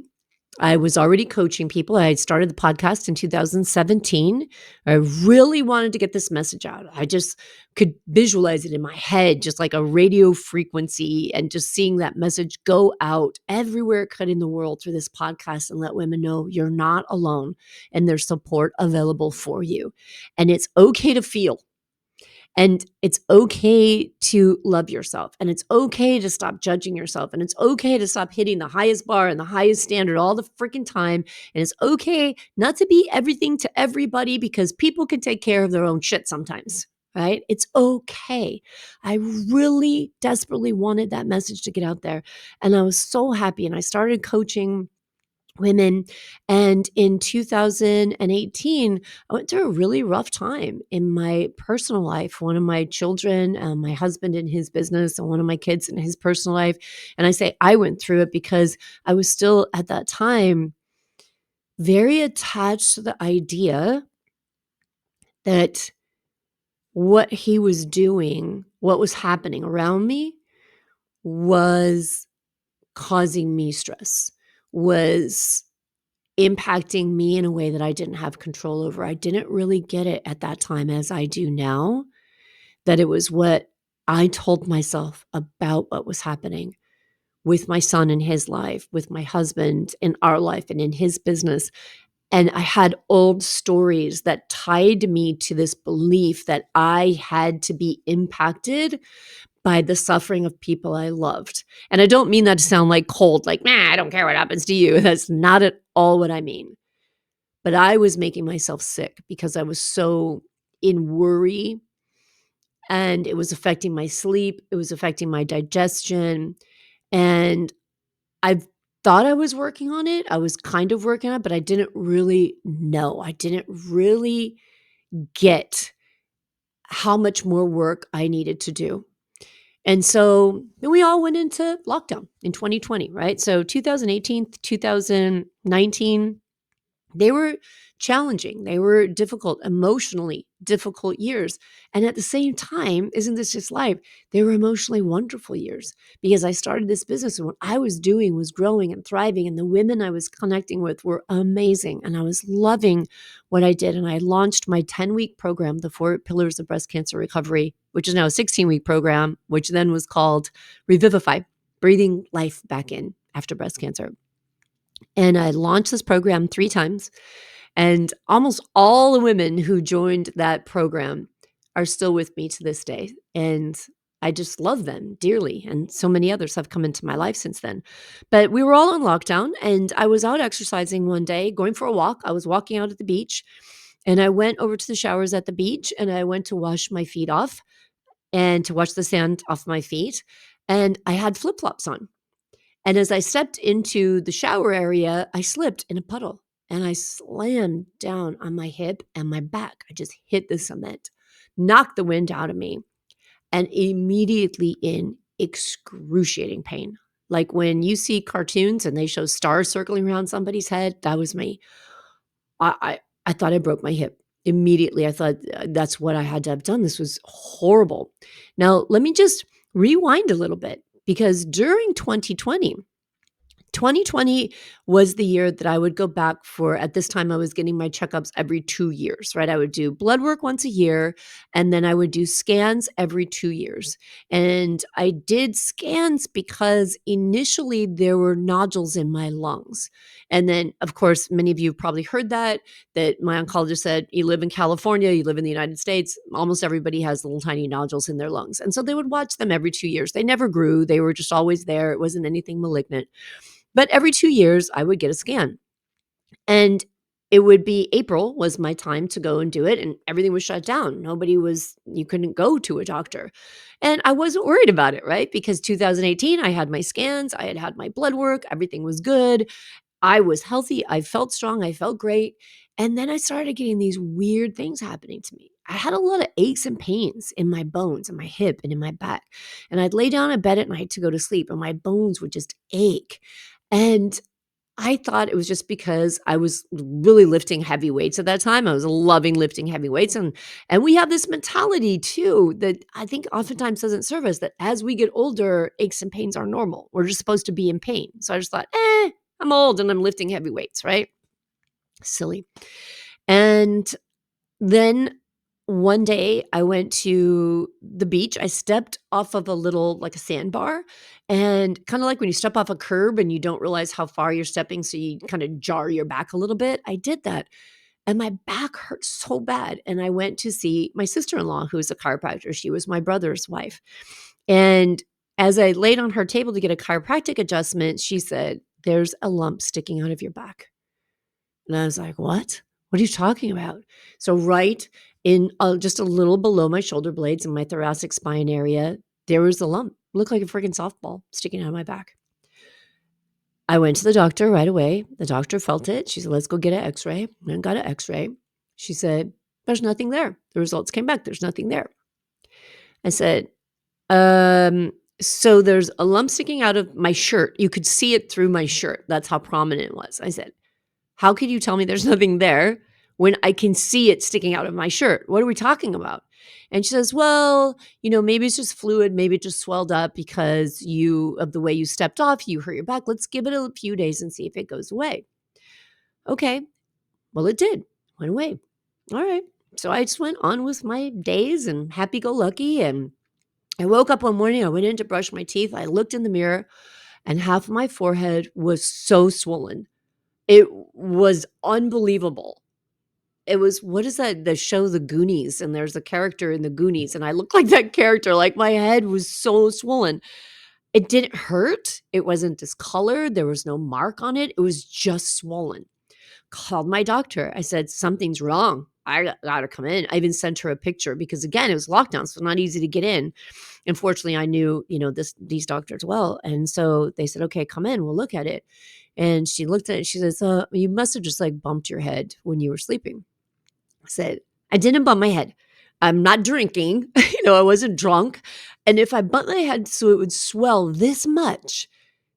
I was already coaching people. I had started the podcast in 2017. I really wanted to get this message out. I just could visualize it in my head, just like a radio frequency, and just seeing that message go out everywhere it could in the world through this podcast and let women know you're not alone and there's support available for you. And it's okay to feel. And it's okay to love yourself, and it's okay to stop judging yourself, and it's okay to stop hitting the highest bar and the highest standard all the freaking time. And it's okay not to be everything to everybody, because people can take care of their own shit sometimes, right? It's okay. I really desperately wanted that message to get out there. And I was so happy. And I started coaching women. And in 2018, I went through a really rough time in my personal life. One of my children, my husband in his business, and one of my kids in his personal life. And I say I went through it because I was still at that time very attached to the idea that what he was doing, what was happening around me, was causing me stress, was impacting me in a way that I didn't have control over. I didn't really get it at that time, as I do now, that it was what I told myself about what was happening with my son in his life, with my husband in our life and in his business. And I had old stories that tied me to this belief that I had to be impacted by the suffering of people I loved. And I don't mean that to sound like cold, like, I don't care what happens to you. That's not at all what I mean. But I was making myself sick because I was so in worry, and it was affecting my sleep. It was affecting my digestion. And I thought I was working on it. I was kind of working on it, but I didn't really know. I didn't really get how much more work I needed to do. And so then we all went into lockdown in 2020, right? So 2018, 2019, they were challenging. They were difficult, emotionally difficult years. And at the same time, isn't this just life? They were emotionally wonderful years, because I started this business, and what I was doing was growing and thriving. And the women I was connecting with were amazing. And I was loving what I did. And I launched my 10-week program, the 4 Pillars of Breast Cancer Recovery, which is now a 16-week program, which then was called Revivify, Breathing Life Back In After Breast Cancer. And I launched this program 3 times, and almost all the women who joined that program are still with me to this day. And I just love them dearly. And so many others have come into my life since then. But we were all on lockdown, and I was out exercising one day, going for a walk. I was walking out at the beach, and I went over to the showers at the beach, and I went to wash my feet off and to wash the sand off my feet. And I had flip-flops on. And as I stepped into the shower area, I slipped in a puddle, and I slammed down on my hip and my back. I just hit the cement, knocked the wind out of me, and immediately in excruciating pain. Like when you see cartoons and they show stars circling around somebody's head, that was me. I thought I broke my hip. Immediately, I thought that's what I had to have done. This was horrible. Now, let me just rewind a little bit, because during 2020 was the year that I would go back for. At this time, I was getting my checkups every 2 years, right? I would do blood work once a year, and then I would do scans every 2 years. And I did scans because initially there were nodules in my lungs. And then, of course, many of you have probably heard that my oncologist said, you live in California, you live in the United States, almost everybody has little tiny nodules in their lungs. And so they would watch them every 2 years. They never grew. They were just always there. It wasn't anything malignant. But every 2 years, I would get a scan. And it would be April was my time to go and do it, and everything was shut down. You couldn't go to a doctor. And I wasn't worried about it, right? Because 2018, I had my scans, I had had my blood work, everything was good. I was healthy, I felt strong, I felt great. And then I started getting these weird things happening to me. I had a lot of aches and pains in my bones, in my hip, and in my back. And I'd lay down in bed at night to go to sleep, and my bones would just ache. And I thought it was just because I was really lifting heavy weights at that time. I was loving lifting heavy weights, and we have this mentality too that I think oftentimes doesn't serve us, that as we get older, aches and pains are normal. We're just supposed to be in pain. So I just thought, I'm old and I'm lifting heavy weights, right? Silly. And then one day I went to the beach. I stepped off of a little, like a sandbar, and kind of like when you step off a curb and you don't realize how far you're stepping, so you kind of jar your back a little bit. I did that, and my back hurt so bad. And I went to see my sister-in-law, who is a chiropractor. She was my brother's wife. And as I laid on her table to get a chiropractic adjustment, she said, "There's a lump sticking out of your back." And I was like, "What? What are you talking about?" So right in just a little below my shoulder blades in my thoracic spine area, there was a lump. Looked like a freaking softball sticking out of my back. I went to the doctor right away. The doctor felt it. She said, "Let's go get an x-ray." And got an x-ray. She said, "There's nothing there." The results came back. There's nothing there. I said, so there's a lump sticking out of my shirt. You could see it through my shirt. That's how prominent it was. I said, "How could you tell me there's nothing there when I can see it sticking out of my shirt? What are we talking about?" And she says, "Well, maybe it's just fluid. Maybe it just swelled up because of the way you stepped off, you hurt your back. Let's give it a few days and see if it goes away." Okay. Well, it did. Went away. All right. So I just went on with my days and happy go lucky. And I woke up one morning. I went in to brush my teeth. I looked in the mirror, and half of my forehead was so swollen. It was unbelievable. It was, what is that, the show The Goonies, and there's a character in The Goonies, and I looked like that character, like my head was so swollen. It didn't hurt. It wasn't discolored. There was no mark on it. It was just swollen. Called my doctor. I said, "Something's wrong. I gotta come in." I even sent her a picture because, again, it was lockdown, so not easy to get in. And fortunately, I knew, these doctors well. And so they said, "Okay, come in. We'll look at it." And she looked at it. She says, "You must have just like bumped your head when you were sleeping." I said, "I didn't bump my head. I'm not drinking. I wasn't drunk. And if I bumped my head so it would swell this much,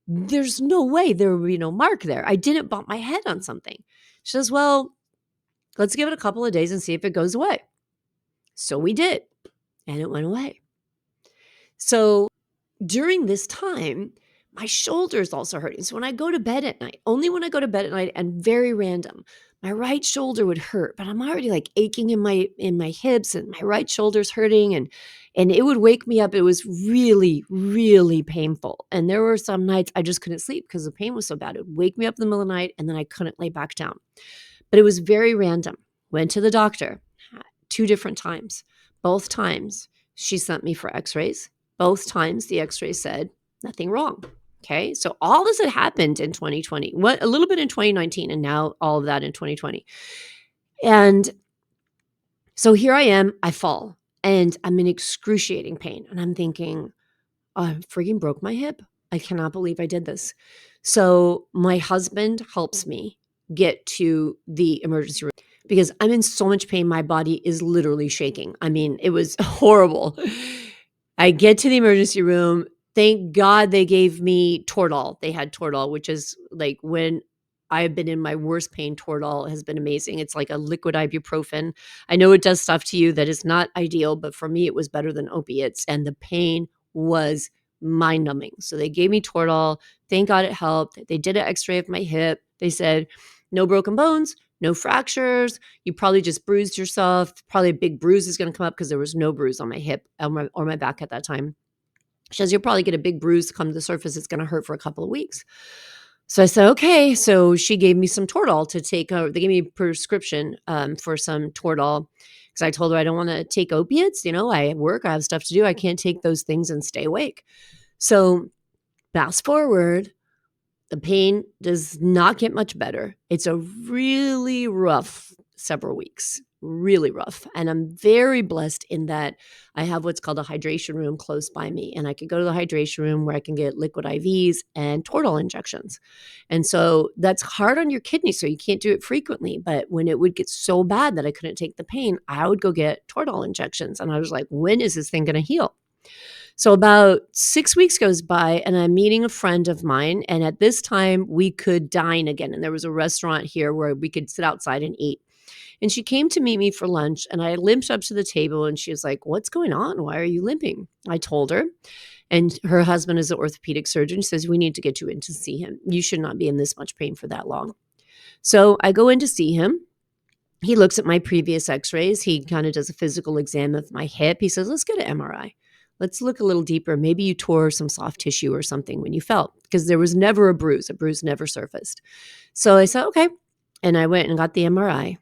there's no way there would be no mark there. I didn't bump my head on something." She says, "Well, let's give it a couple of days and see if it goes away." So we did, and it went away. So during this time, my shoulder is also hurting. So when I go to bed at night, only when I go to bed at night and very random, my right shoulder would hurt, but I'm already like aching in my hips, and my right shoulder's hurting, and it would wake me up. It was really, really painful. And there were some nights I just couldn't sleep because the pain was so bad. It would wake me up in the middle of the night, and then I couldn't lay back down. But it was very random. Went to the doctor 2 different times. Both times she sent me for x-rays. Both times the x-rays said nothing wrong. Okay. So all this had happened in 2020, a little bit in 2019, and now all of that in 2020. And so here I am, I fall, and I'm in excruciating pain. And I'm thinking, "Oh, I freaking broke my hip. I cannot believe I did this." So my husband helps me get to the emergency room because I'm in so much pain. My body is literally shaking. I mean, it was horrible. I get to the emergency room. Thank God they gave me Toradol. They had Toradol, which is like when I've been in my worst pain, Toradol has been amazing. It's like a liquid ibuprofen. I know it does stuff to you that is not ideal, but for me, it was better than opiates. And the pain was mind numbing. So they gave me Toradol. Thank God it helped. They did an x-ray of my hip. They said, "No broken bones, no fractures. You probably just bruised yourself. Probably a big bruise is going to come up," because there was no bruise on my hip or my back at that time. She says, "You'll probably get a big bruise come to the surface. It's going to hurt for a couple of weeks." So I said, "Okay." So she gave me some Toradol to take. They gave me a prescription for some Toradol because I told her I don't want to take opiates. I work, I have stuff to do. I can't take those things and stay awake. So fast forward, The pain does not get much better. It's a really rough several weeks, really rough. And I'm very blessed in that I have what's called a hydration room close by me. And I can go to the hydration room where I can get liquid IVs and Toradol injections. And so that's hard on your kidney. So you can't do it frequently. But when it would get so bad that I couldn't take the pain, I would go get Toradol injections. And I was like, when is this thing going to heal? So about 6 weeks goes by and I'm meeting a friend of mine. And at this time we could dine again. And there was a restaurant here where we could sit outside and eat. And she came to meet me for lunch and I limped up to the table and she was like, "What's going on? Why are you limping?" I told her. And her husband is an orthopedic surgeon. She says, "We need to get you in to see him. You should not be in this much pain for that long." So I go in to see him. He looks at my previous x-rays. He kind of does a physical exam of my hip. He says, "Let's get an MRI. Let's look a little deeper. Maybe you tore some soft tissue or something when you fell," because there was never a bruise. A bruise never surfaced. So I said, "Okay." And I went and got the MRI.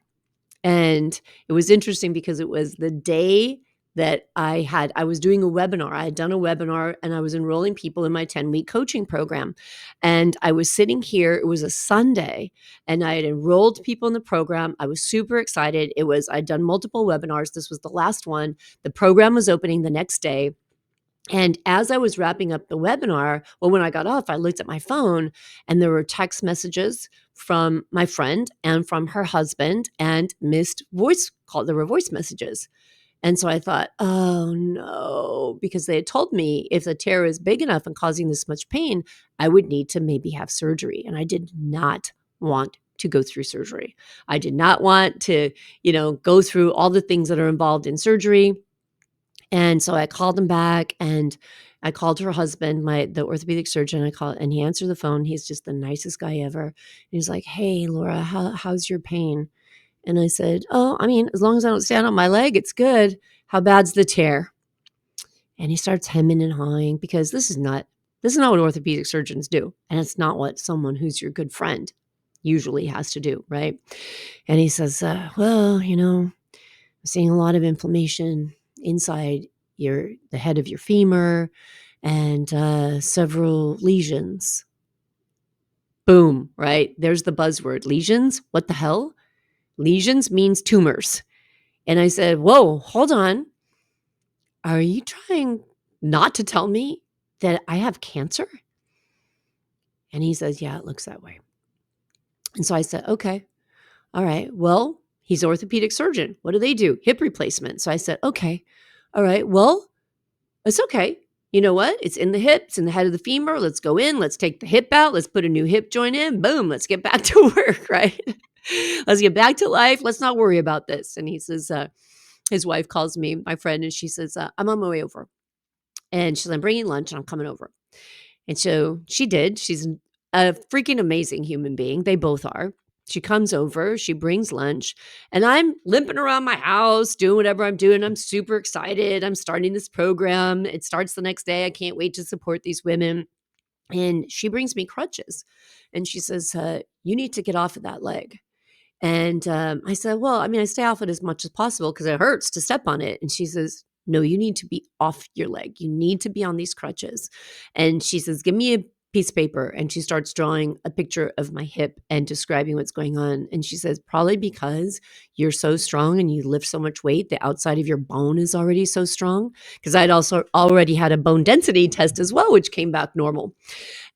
And it was interesting because it was the day that I was doing a webinar. I had done a webinar and I was enrolling people in my 10-week coaching program. And I was sitting here, it was a Sunday, and I had enrolled people in the program. I was super excited. I'd done multiple webinars. This was the last one. The program was opening the next day. And as I was wrapping up the webinar, well, when I got off, I looked at my phone and there were text messages from my friend and from her husband and missed voice call. There were voice messages. And so I thought, oh no, because they had told me if the tear is big enough and causing this much pain, I would need to maybe have surgery. And I did not want to go through surgery. I did not want to, go through all the things that are involved in surgery. And so I called him back and I called her husband, the orthopedic surgeon. And he answered the phone. He's just the nicest guy ever. And he's like, "Hey, Laura, how's your pain?" And I said, "Oh, I mean, as long as I don't stand on my leg, it's good. How bad's the tear?" And he starts hemming and hawing because this is not what orthopedic surgeons do. And it's not what someone who's your good friend usually has to do, right? And he says, "Well, I'm seeing a lot of inflammation inside the head of your femur and several lesions." Boom, right? There's the buzzword. Lesions? What the hell? Lesions means tumors. And I said, "Whoa, hold on. Are you trying not to tell me that I have cancer?" And he says, "Yeah, it looks that way." And so I said, "Okay, all right. Well, he's an orthopedic surgeon. What do they do? Hip replacement." So I said, "Okay, all right. Well, it's okay. You know what? It's in the hip. It's in the head of the femur. Let's go in. Let's take the hip out. Let's put a new hip joint in. Boom. Let's get back to work, right? Let's get back to life. Let's not worry about this." And he says, his wife calls me, my friend, and she says, "I'm on my way over." And she says, "I'm bringing lunch and I'm coming over." And so she did. She's a freaking amazing human being. They both are. She comes over, she brings lunch, and I'm limping around my house, doing whatever I'm doing. I'm super excited. I'm starting this program. It starts the next day. I can't wait to support these women. And she brings me crutches. And she says, "You need to get off of that leg." And I said, "Well, I mean, I stay off it as much as possible because it hurts to step on it." And she says, "No, you need to be off your leg. You need to be on these crutches." And she says, "Give me a piece of paper." And she starts drawing a picture of my hip and describing what's going on. And she says, "Probably because you're so strong and you lift so much weight, the outside of your bone is already so strong." Because I'd also already had a bone density test as well, which came back normal.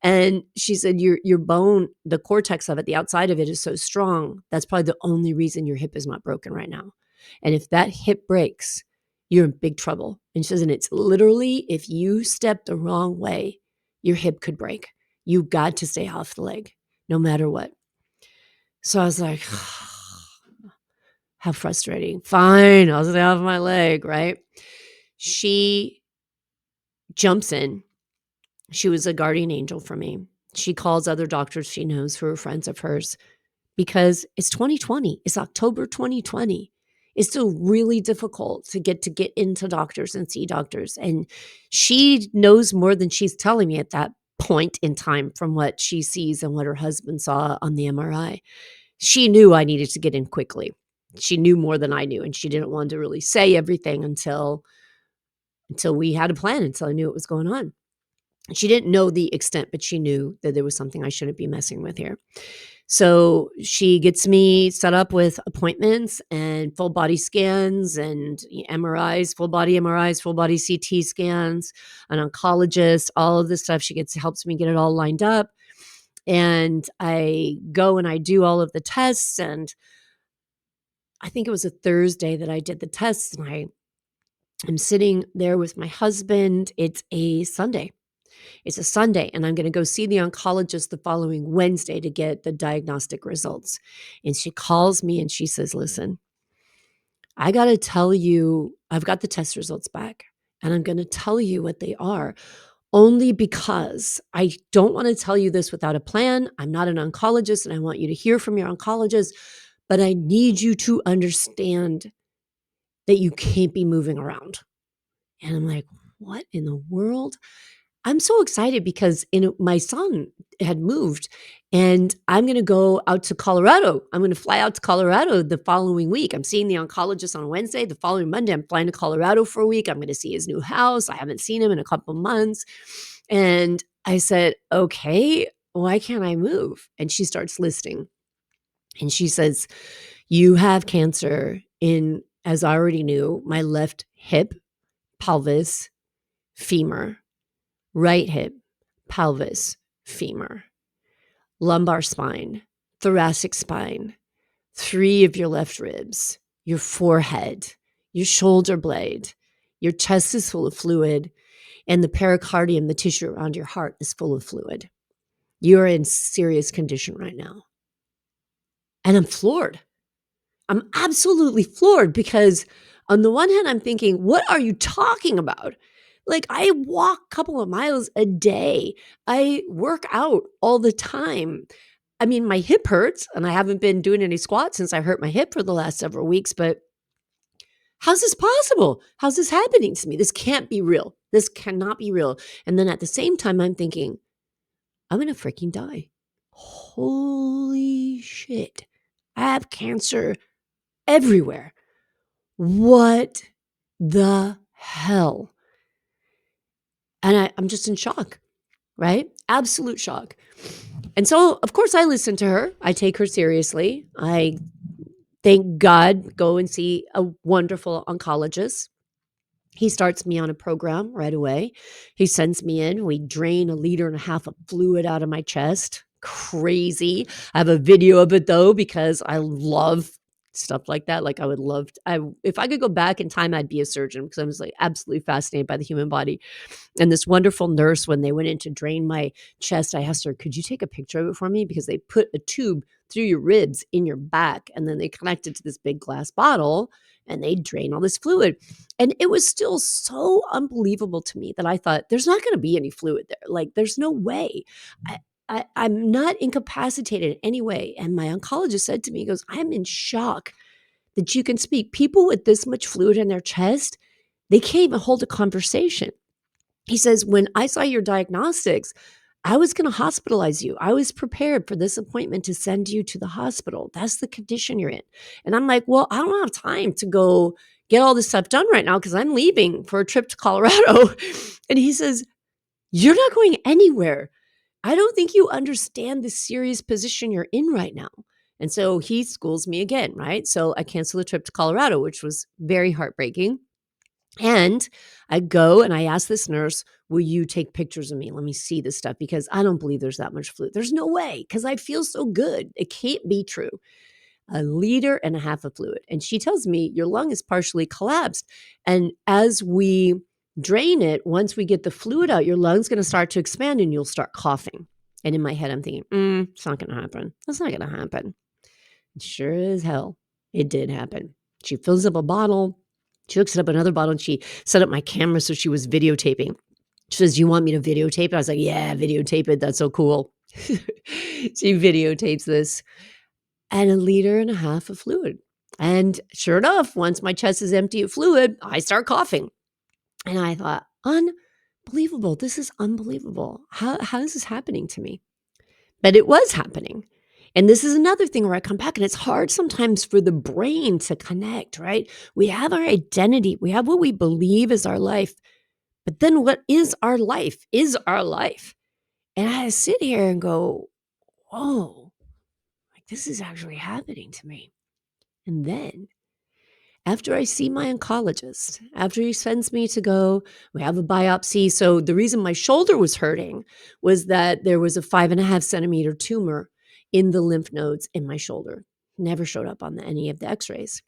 And she said, your bone, the cortex of it, the outside of it is so strong. That's probably the only reason your hip is not broken right now. And if that hip breaks, you're in big trouble." And she says, "And it's literally, if you step the wrong way, your hip could break. You got to stay off the leg, no matter what." So I was like, how frustrating. Fine, I'll stay off my leg, right? She jumps in. She was a guardian angel for me. She calls other doctors she knows who are friends of hers because it's 2020. It's October 2020. It's still really difficult to get into doctors and see doctors. And she knows more than she's telling me at that point in time from what she sees and what her husband saw on the MRI. She knew I needed to get in quickly. She knew more than I knew, and she didn't want to really say everything until we had a plan, until I knew what was going on. She didn't know the extent, but she knew that there was something I shouldn't be messing with here. So she gets me set up with appointments and full body scans and MRIs, full body MRIs, full body CT scans, an oncologist, all of this stuff. Helps me get it all lined up. And I go and I do all of the tests. And I think it was a Thursday that I did the tests. And I'm sitting there with my husband. It's a Sunday. And I'm going to go see the oncologist the following Wednesday to get the diagnostic results. And she calls me and she says, listen, I got to tell you, I've got the test results back and I'm going to tell you what they are only because I don't want to tell you this without a plan. I'm not an oncologist and I want you to hear from your oncologist, but I need you to understand that you can't be moving around. And I'm like, what in the world? I'm so excited because my son had moved and I'm going to go out to Colorado. I'm going to fly out to Colorado the following week. I'm seeing the oncologist on Wednesday. The following Monday, I'm flying to Colorado for a week. I'm going to see his new house. I haven't seen him in a couple months. And I said, okay, why can't I move? And she starts listing. And she says, you have cancer in, as I already knew, my left hip, pelvis, femur, right hip, pelvis, femur, lumbar spine, thoracic spine, 3 of your left ribs, your forehead, your shoulder blade, your chest is full of fluid, and the pericardium, the tissue around your heart, is full of fluid. You're in serious condition right now. And I'm floored. I'm absolutely floored because on the one hand, I'm thinking, what are you talking about? Like, I walk a couple of miles a day. I work out all the time. I mean, my hip hurts and I haven't been doing any squats since I hurt my hip for the last several weeks, but how's this possible? How's this happening to me? This can't be real. This cannot be real. And then at the same time, I'm thinking, I'm going to freaking die. Holy shit. I have cancer everywhere. What the hell? And I'm just in shock, right? Absolute shock. And so, of course, I listen to her. I take her seriously. I, thank God, go and see a wonderful oncologist. He starts me on a program right away. He sends me in. We drain 1.5 liters of fluid out of my chest. Crazy. I have a video of it though, because I love stuff like that. Like, I would love if I could go back in time, I'd be a surgeon because I was like absolutely fascinated by the human body. And this wonderful nurse, when they went in to drain my chest, I asked her, could you take a picture of it for me? Because they put a tube through your ribs in your back and then they connect it to this big glass bottle and they drain all this fluid. And it was still so unbelievable to me that I thought, there's not going to be any fluid there. Like, there's no way. I'm not incapacitated in any way. And my oncologist said to me, he goes, I'm in shock that you can speak. People with this much fluid in their chest, they can't even hold a conversation. He says, when I saw your diagnostics, I was going to hospitalize you. I was prepared for this appointment to send you to the hospital. That's the condition you're in. And I'm like, well, I don't have time to go get all this stuff done right now because I'm leaving for a trip to Colorado. And he says, you're not going anywhere. I don't think you understand the serious position you're in right now. And so he schools me again, right? So I cancel the trip to Colorado, which was very heartbreaking. And I go and I ask this nurse, will you take pictures of me? Let me see this stuff because I don't believe there's that much fluid. There's no way because I feel so good. It can't be true. 1.5 liters of fluid. And she tells me your lung is partially collapsed. And as we drain it, once we get the fluid out, your lung's going to start to expand and you'll start coughing. And in my head, I'm thinking, it's not going to happen. That's not going to happen. And sure as hell, it did happen. She fills up a bottle. She hooks up another bottle and she set up my camera so she was videotaping. She says, you want me to videotape it? I was like, yeah, videotape it. That's so cool. She videotapes this. And 1.5 liters of fluid. And sure enough, once my chest is empty of fluid, I start coughing. And I thought, unbelievable. This is unbelievable. How is this happening to me? But it was happening. And this is another thing where I come back and it's hard sometimes for the brain to connect, right? We have our identity. We have what we believe is our life, But then what is our life is our life. And I sit here and go, whoa, like this is actually happening to me. And then after I see my oncologist, after he sends me to go, we have a biopsy. So the reason my shoulder was hurting was that there was a 5.5 centimeter tumor in the lymph nodes in my shoulder. Never showed up on any of the x-rays.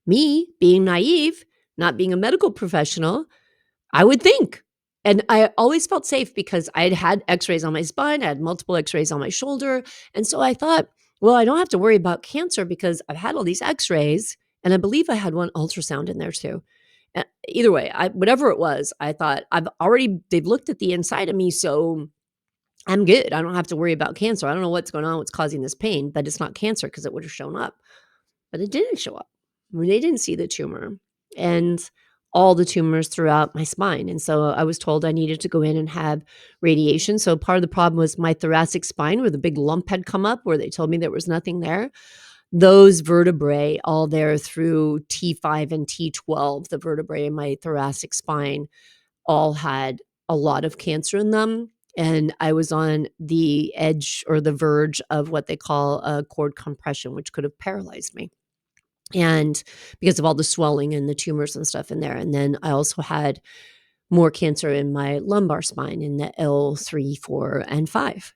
Me being naive, not being a medical professional, I would think. And I always felt safe because I had had x-rays on my spine. I had multiple x-rays on my shoulder. And so I thought, well, I don't have to worry about cancer because I've had all these x-rays. And I believe I had one ultrasound in there too. Either way, whatever it was, I thought they've looked at the inside of me. So I'm good. I don't have to worry about cancer. I don't know what's going on, what's causing this pain, but it's not cancer because it would have shown up. But it didn't show up. They didn't see the tumor and all the tumors throughout my spine. And so I was told I needed to go in and have radiation. So part of the problem was my thoracic spine, where the big lump had come up, where they told me there was nothing there. Those vertebrae, all there through T5 and T12, the vertebrae in my thoracic spine, all had a lot of cancer in them. And I was on the edge or the verge of what they call a cord compression, which could have paralyzed me. And because of all the swelling and the tumors and stuff in there. And then I also had more cancer in my lumbar spine in the L3, 4, and 5.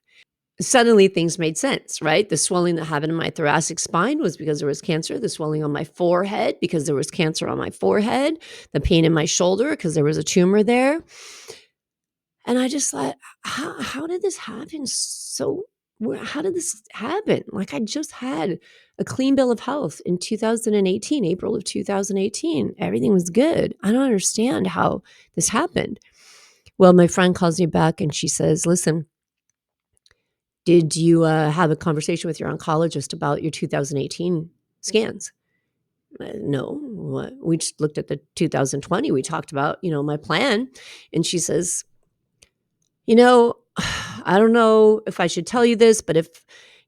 Suddenly things made sense, right? The swelling that happened in my thoracic spine was because there was cancer. The swelling on my forehead because there was cancer on my forehead. The pain in my shoulder because there was a tumor there. And I just thought, how did this happen? How did this happen? Like I just had a clean bill of health in 2018, April of 2018. Everything was good. I don't understand how this happened. Well, my friend calls me back and she says, listen, did you have a conversation with your oncologist about your 2018 scans? No, we just looked at the 2020. We talked about, my plan. And she says, I don't know if I should tell you this, but if,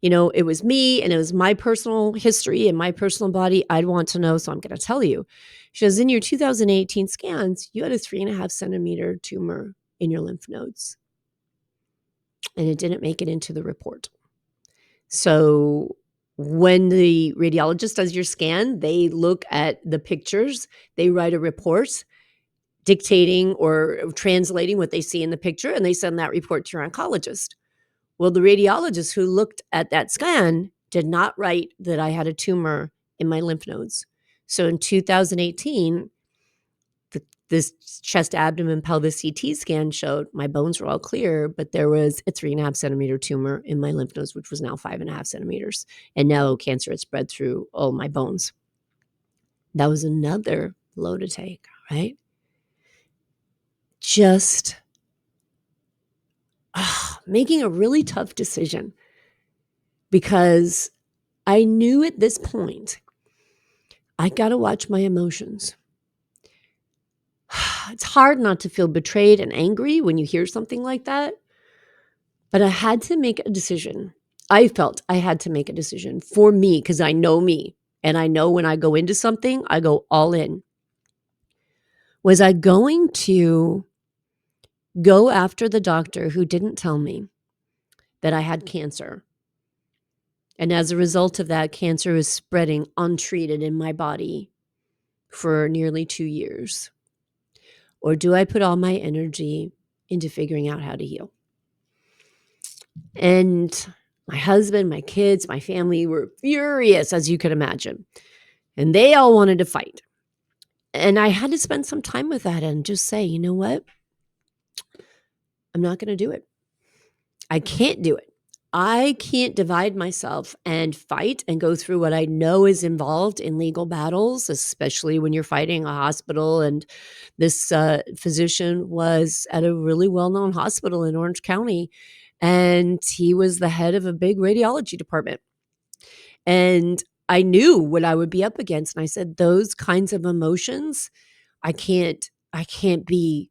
it was me and it was my personal history and my personal body, I'd want to know. So I'm going to tell you. She says, in your 2018 scans, you had a 3.5 centimeter tumor in your lymph nodes. And it didn't make it into the report. So when the radiologist does your scan, they look at the pictures, they write a report dictating or translating what they see in the picture, and they send that report to your oncologist. Well, the radiologist who looked at that scan did not write that I had a tumor in my lymph nodes. So in 2018, this chest, abdomen, pelvis CT scan showed my bones were all clear, but there was a 3.5 centimeter tumor in my lymph nodes, which was now 5.5 centimeters. And now cancer had spread through all my bones. That was another blow to take, right? Just making a really tough decision because I knew at this point, I got to watch my emotions. It's hard not to feel betrayed and angry when you hear something like that, but I had to make a decision. I felt I had to make a decision for me because I know me and I know when I go into something, I go all in. Was I going to go after the doctor who didn't tell me that I had cancer? And as a result of that, cancer is spreading untreated in my body for nearly 2 years. Or do I put all my energy into figuring out how to heal? And my husband, my kids, my family were furious, as you could imagine. And they all wanted to fight. And I had to spend some time with that and just say, you know what? I'm not going to do it. I can't do it. I can't divide myself and fight and go through what I know is involved in legal battles, especially when you're fighting a hospital. And this physician was at a really well-known hospital in Orange County, and he was the head of a big radiology department. And I knew what I would be up against. And I said, those kinds of emotions, I can't be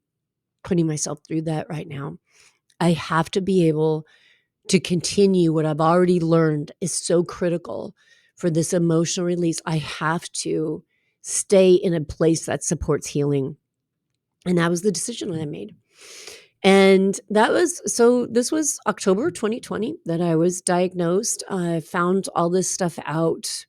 putting myself through that right now. I have to be able to continue what I've already learned is so critical for this emotional release. I have to stay in a place that supports healing. And that was the decision that I made. And this was October 2020 that I was diagnosed. I found all this stuff out,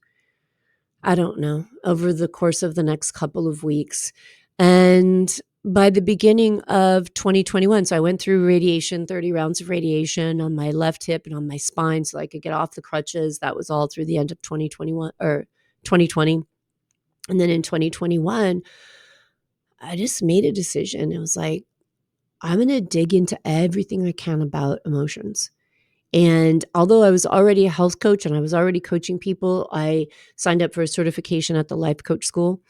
I don't know, over the course of the next couple of weeks. And by the beginning of 2021, so I went through radiation, 30 rounds of radiation on my left hip and on my spine so I could get off the crutches. That was all through the end of 2021 or 2020. And then in 2021, I just made a decision. It was like, I'm going to dig into everything I can about emotions. And although I was already a health coach and I was already coaching people, I signed up for a certification at the Life Coach School.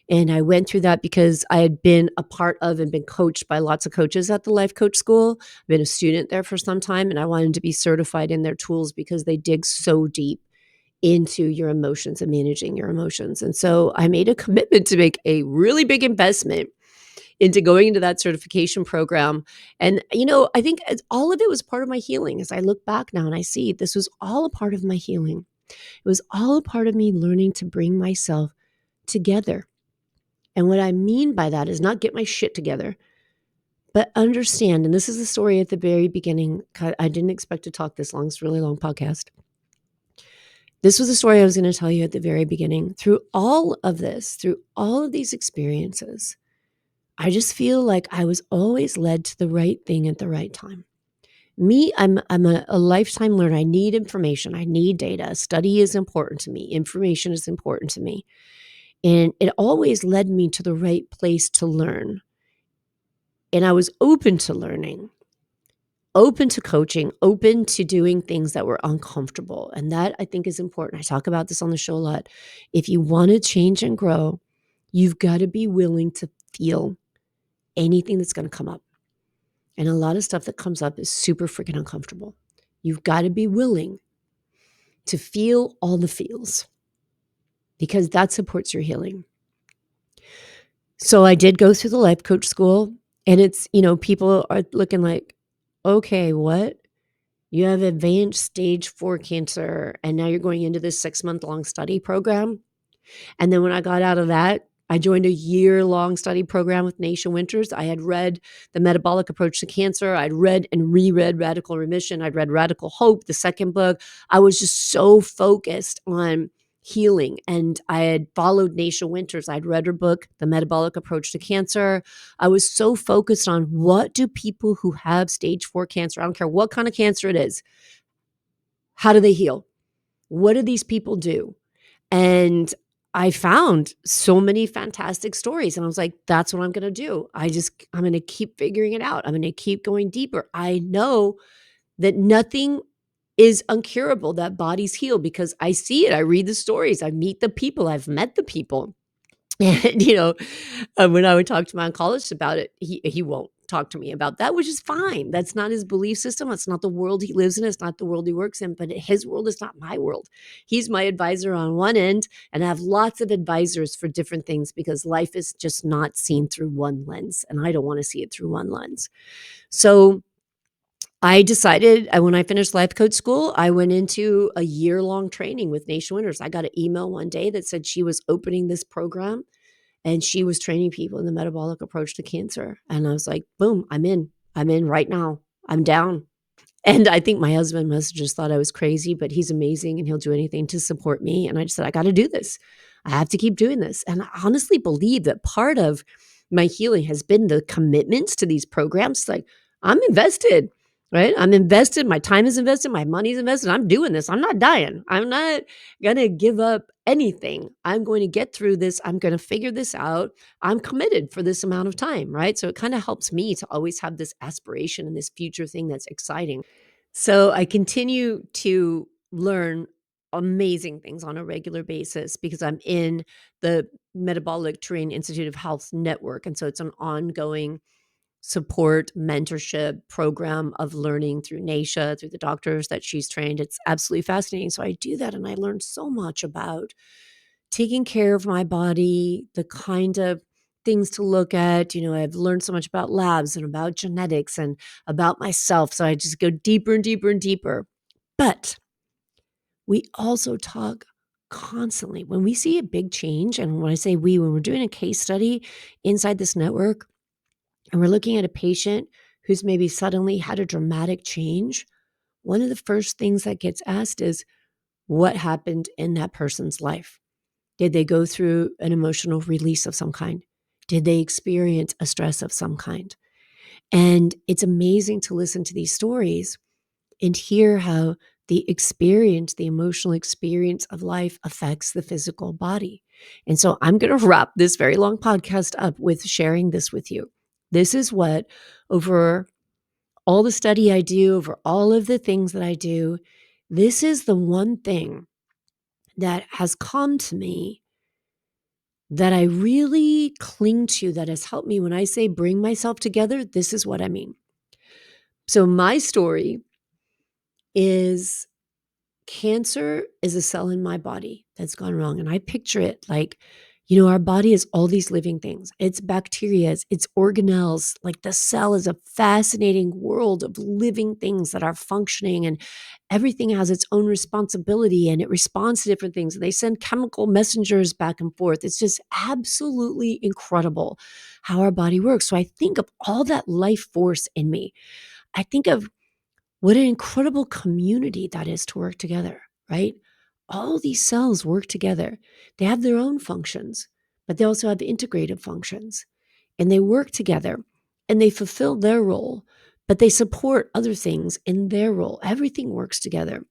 And I went through that because I had been a part of and been coached by lots of coaches at the Life Coach School. I've been a student there for some time, and I wanted to be certified in their tools because they dig so deep into your emotions and managing your emotions. And so I made a commitment to make a really big investment into going into that certification program. And, I think all of it was part of my healing. As I look back now and I see this was all a part of my healing. It was all a part of me learning to bring myself together. And what I mean by that is not get my shit together, but understand. And this is the story at the very beginning. I didn't expect to talk this long. It's a really long podcast. This was the story I was going to tell you at the very beginning. Through all of this, through all of these experiences, I just feel like I was always led to the right thing at the right time. I'm a lifetime learner. I need information. I need data. Study is important to me. Information is important to me. And it always led me to the right place to learn. And I was open to learning, open to coaching, open to doing things that were uncomfortable. And that I think is important. I talk about this on the show a lot. If you want to change and grow, you've got to be willing to feel anything that's going to come up. And a lot of stuff that comes up is super freaking uncomfortable. You've got to be willing to feel all the feels because that supports your healing. So I did go through the life coach school, and it's, people are looking like, okay, what? You have advanced stage 4 cancer, and now you're going into this 6-month-long study program. And then when I got out of that, I joined a year-long study program with Naisha Winters. I had read The Metabolic Approach to Cancer. I'd read and reread Radical Remission. I'd read Radical Hope, the second book. I was just so focused on healing. And I had followed Naisha Winters. I'd read her book, The Metabolic Approach to Cancer. I was so focused on what do people who have stage 4 cancer, I don't care what kind of cancer it is, how do they heal? What do these people do? And I found so many fantastic stories, and I was like, that's what I'm going to do. I'm going to keep figuring it out. I'm going to keep going deeper. I know that nothing is uncurable, that bodies heal because I see it. I read the stories. I meet the people. I've met the people. And, when I would talk to my oncologist about it, he won't talk to me about that, which is fine. That's not his belief system. It's not the world he lives in. It's not the world he works in, but his world is not my world. He's my advisor on one end, and I have lots of advisors for different things because life is just not seen through one lens, and I don't want to see it through one lens. So I decided when I finished life coach school, I went into a year-long training with Naisha Winters. I got an email one day that said she was opening this program and she was training people in the metabolic approach to cancer. And I was like, boom, I'm in right now. I'm down. And I think my husband must have just thought I was crazy, but he's amazing and he'll do anything to support me. And I just said, I got to do this. I have to keep doing this. And I honestly believe that part of my healing has been the commitments to these programs. Like, I'm invested, right? I'm invested. My time is invested. My money is invested. I'm doing this. I'm not dying. I'm not going to give up anything. I'm going to get through this. I'm going to figure this out. I'm committed for this amount of time, right? So it kind of helps me to always have this aspiration and this future thing that's exciting. So I continue to learn amazing things on a regular basis because I'm in the Metabolic Terrain Institute of Health network. And so it's an ongoing support mentorship program of learning through Naisha, through the doctors that she's trained. It's absolutely fascinating. So I do that and I learned so much about taking care of my body, the kind of things to look at. I've learned so much about labs and about genetics and about myself. So I just go deeper and deeper and deeper. But we also talk constantly. When we see a big change, and when I say we, when we're doing a case study inside this network, and we're looking at a patient who's maybe suddenly had a dramatic change, one of the first things that gets asked is, what happened in that person's life? Did they go through an emotional release of some kind? Did they experience a stress of some kind? And it's amazing to listen to these stories and hear how the experience, the emotional experience of life affects the physical body. And so I'm going to wrap this very long podcast up with sharing this with you. This is what, over all the study I do, over all of the things that I do, this is the one thing that has come to me that I really cling to, that has helped me. When I say bring myself together, this is what I mean. So my story is, cancer is a cell in my body that's gone wrong. And I picture it like, our body is all these living things. It's bacteria, it's organelles. Like, the cell is a fascinating world of living things that are functioning, and everything has its own responsibility, and it responds to different things. And they send chemical messengers back and forth. It's just absolutely incredible how our body works. So I think of all that life force in me. I think of what an incredible community that is to work together, right? All these cells work together. They have their own functions, but they also have integrative functions. And they work together and they fulfill their role, but they support other things in their role. Everything works together.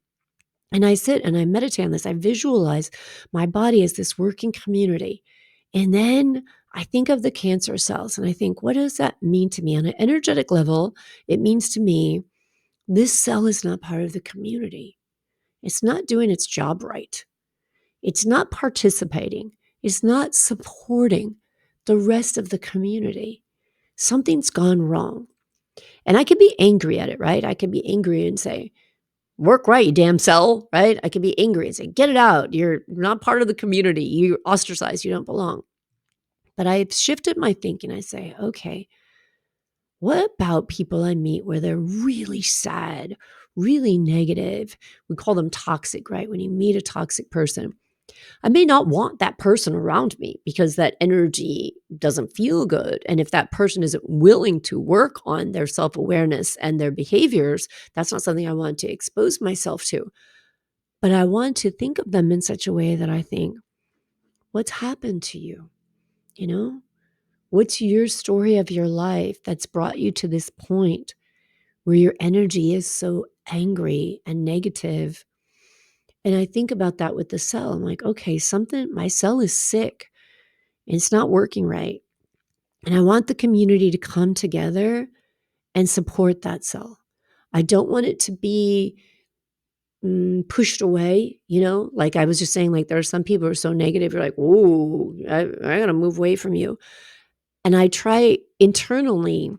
And I sit and I meditate on this. I visualize my body as this working community. And then I think of the cancer cells and I think, what does that mean to me? On an energetic level, it means to me, this cell is not part of the community. It's not doing its job right. It's not participating. It's not supporting the rest of the community. Something's gone wrong. And I could be angry at it, right? I could be angry and say, work right, you damn cell, right? I could be angry and say, get it out. You're not part of the community. You're ostracized. You don't belong. But I've shifted my thinking. I say, okay, what about people I meet where they're really sad, really negative? We call them toxic, right? When you meet a toxic person, I may not want that person around me because that energy doesn't feel good. And if that person isn't willing to work on their self-awareness and their behaviors, that's not something I want to expose myself to. But I want to think of them in such a way that I think, what's happened to you? You know, what's your story of your life that's brought you to this point where your energy is so angry and negative? And I think about that with the cell. I'm like, okay, my cell is sick and it's not working right. And I want the community to come together and support that cell. I don't want it to be pushed away, like I was just saying, like there are some people who are so negative. You're like, whoa, I got to move away from you. And I try internally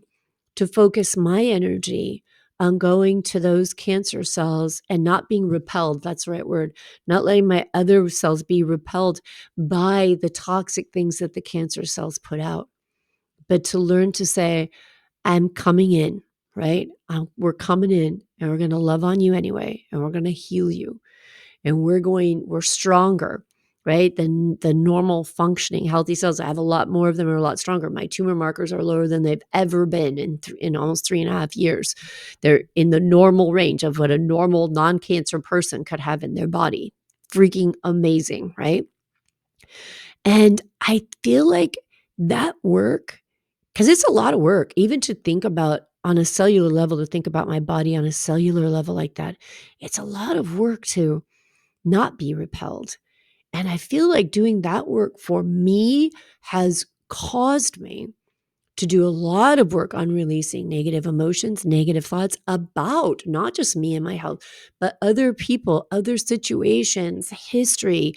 to focus my energy on going to those cancer cells and not being repelled. That's the right word. Not letting my other cells be repelled by the toxic things that the cancer cells put out, but to learn to say, I'm coming in, right? We're coming in and we're going to love on you anyway. And we're going to heal you. And we're stronger, right? Than the normal functioning healthy cells. I have a lot more of them, are a lot stronger. My tumor markers are lower than they've ever been in almost 3.5 years. They're in the normal range of what a normal non-cancer person could have in their body. Freaking amazing, right? And I feel like that work, because it's a lot of work, even to think about on a cellular level, to think about my body on a cellular level like that. It's a lot of work to not be repelled. And I feel like doing that work for me has caused me to do a lot of work on releasing negative emotions, negative thoughts about not just me and my health, but other people, other situations, history,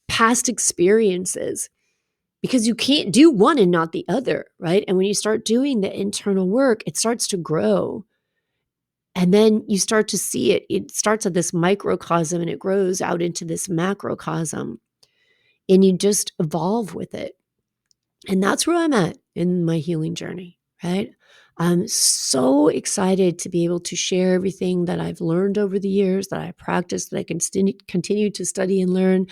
past experiences, because you can't do one and not the other, right? And when you start doing the internal work, it starts to grow. And then you start to see it. It starts at this microcosm and it grows out into this macrocosm. And you just evolve with it. And that's where I'm at in my healing journey, right? I'm so excited to be able to share everything that I've learned over the years, that I practiced, that I can continue to study and learn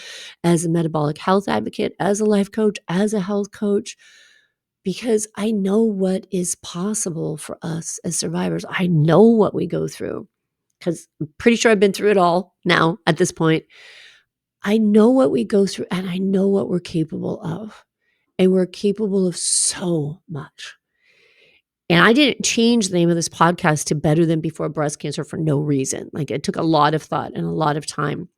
as a metabolic health advocate, as a life coach, as a health coach. because I know what is possible for us as survivors. I know what we go through because I'm pretty sure I've been through it all now at this point. I know what we go through and I know what we're capable of. And we're capable of so much. And I didn't change the name of this podcast to Better Than Before Breast Cancer for no reason. Like, it took a lot of thought and a lot of time.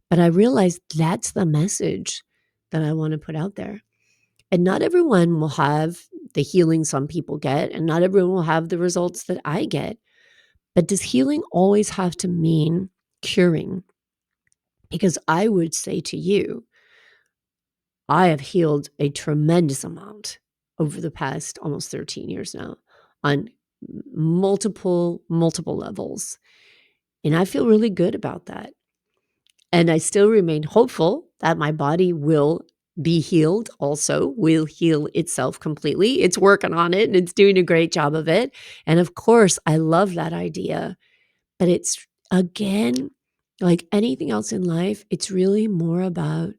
But I realized that's the message that I want to put out there. And not everyone will have the healing some people get, and not everyone will have the results that I get. But does healing always have to mean curing? Because I would say to you, I have healed a tremendous amount over the past almost 13 years now on multiple levels. And I feel really good about that. And I still remain hopeful that my body will be healed also, will heal itself completely. It's working on it and it's doing a great job of it. And of course, I love that idea. But it's, again, like anything else in life, it's really more about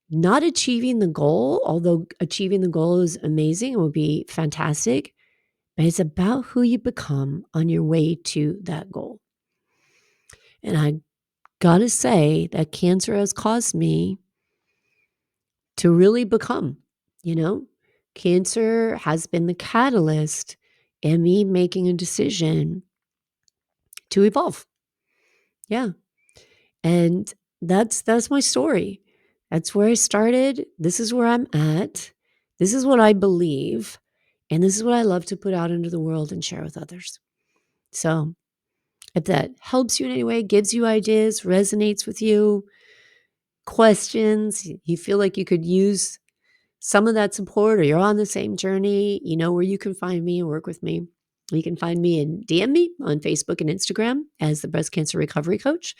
not achieving the goal, although achieving the goal is amazing and would be fantastic, but it's about who you become on your way to that goal. And I gotta say that cancer has caused me to really become, you know? Cancer has been the catalyst in me making a decision to evolve. Yeah. And that's my story. That's where I started. This is where I'm at. This is what I believe. And this is what I love to put out into the world and share with others. So if that helps you in any way, gives you ideas, resonates with you, questions, you feel like you could use some of that support or you're on the same journey, you know where you can find me and work with me. You can find me and DM me on Facebook and Instagram as the Breast Cancer Recovery Coach.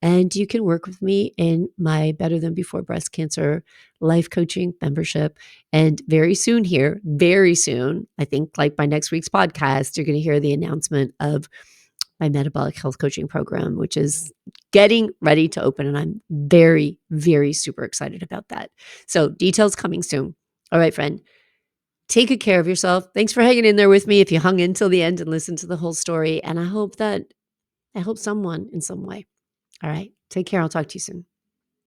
And you can work with me in my Better Than Before Breast Cancer life coaching membership. And very soon here, very soon, I think like by next week's podcast, you're going to hear the announcement of my metabolic health coaching program, which is getting ready to open. And I'm very, very super excited about that. So details coming soon. All right, friend. Take good care of yourself. Thanks for hanging in there with me if you hung in till the end and listened to the whole story. And I hope someone in some way. All right. Take care. I'll talk to you soon.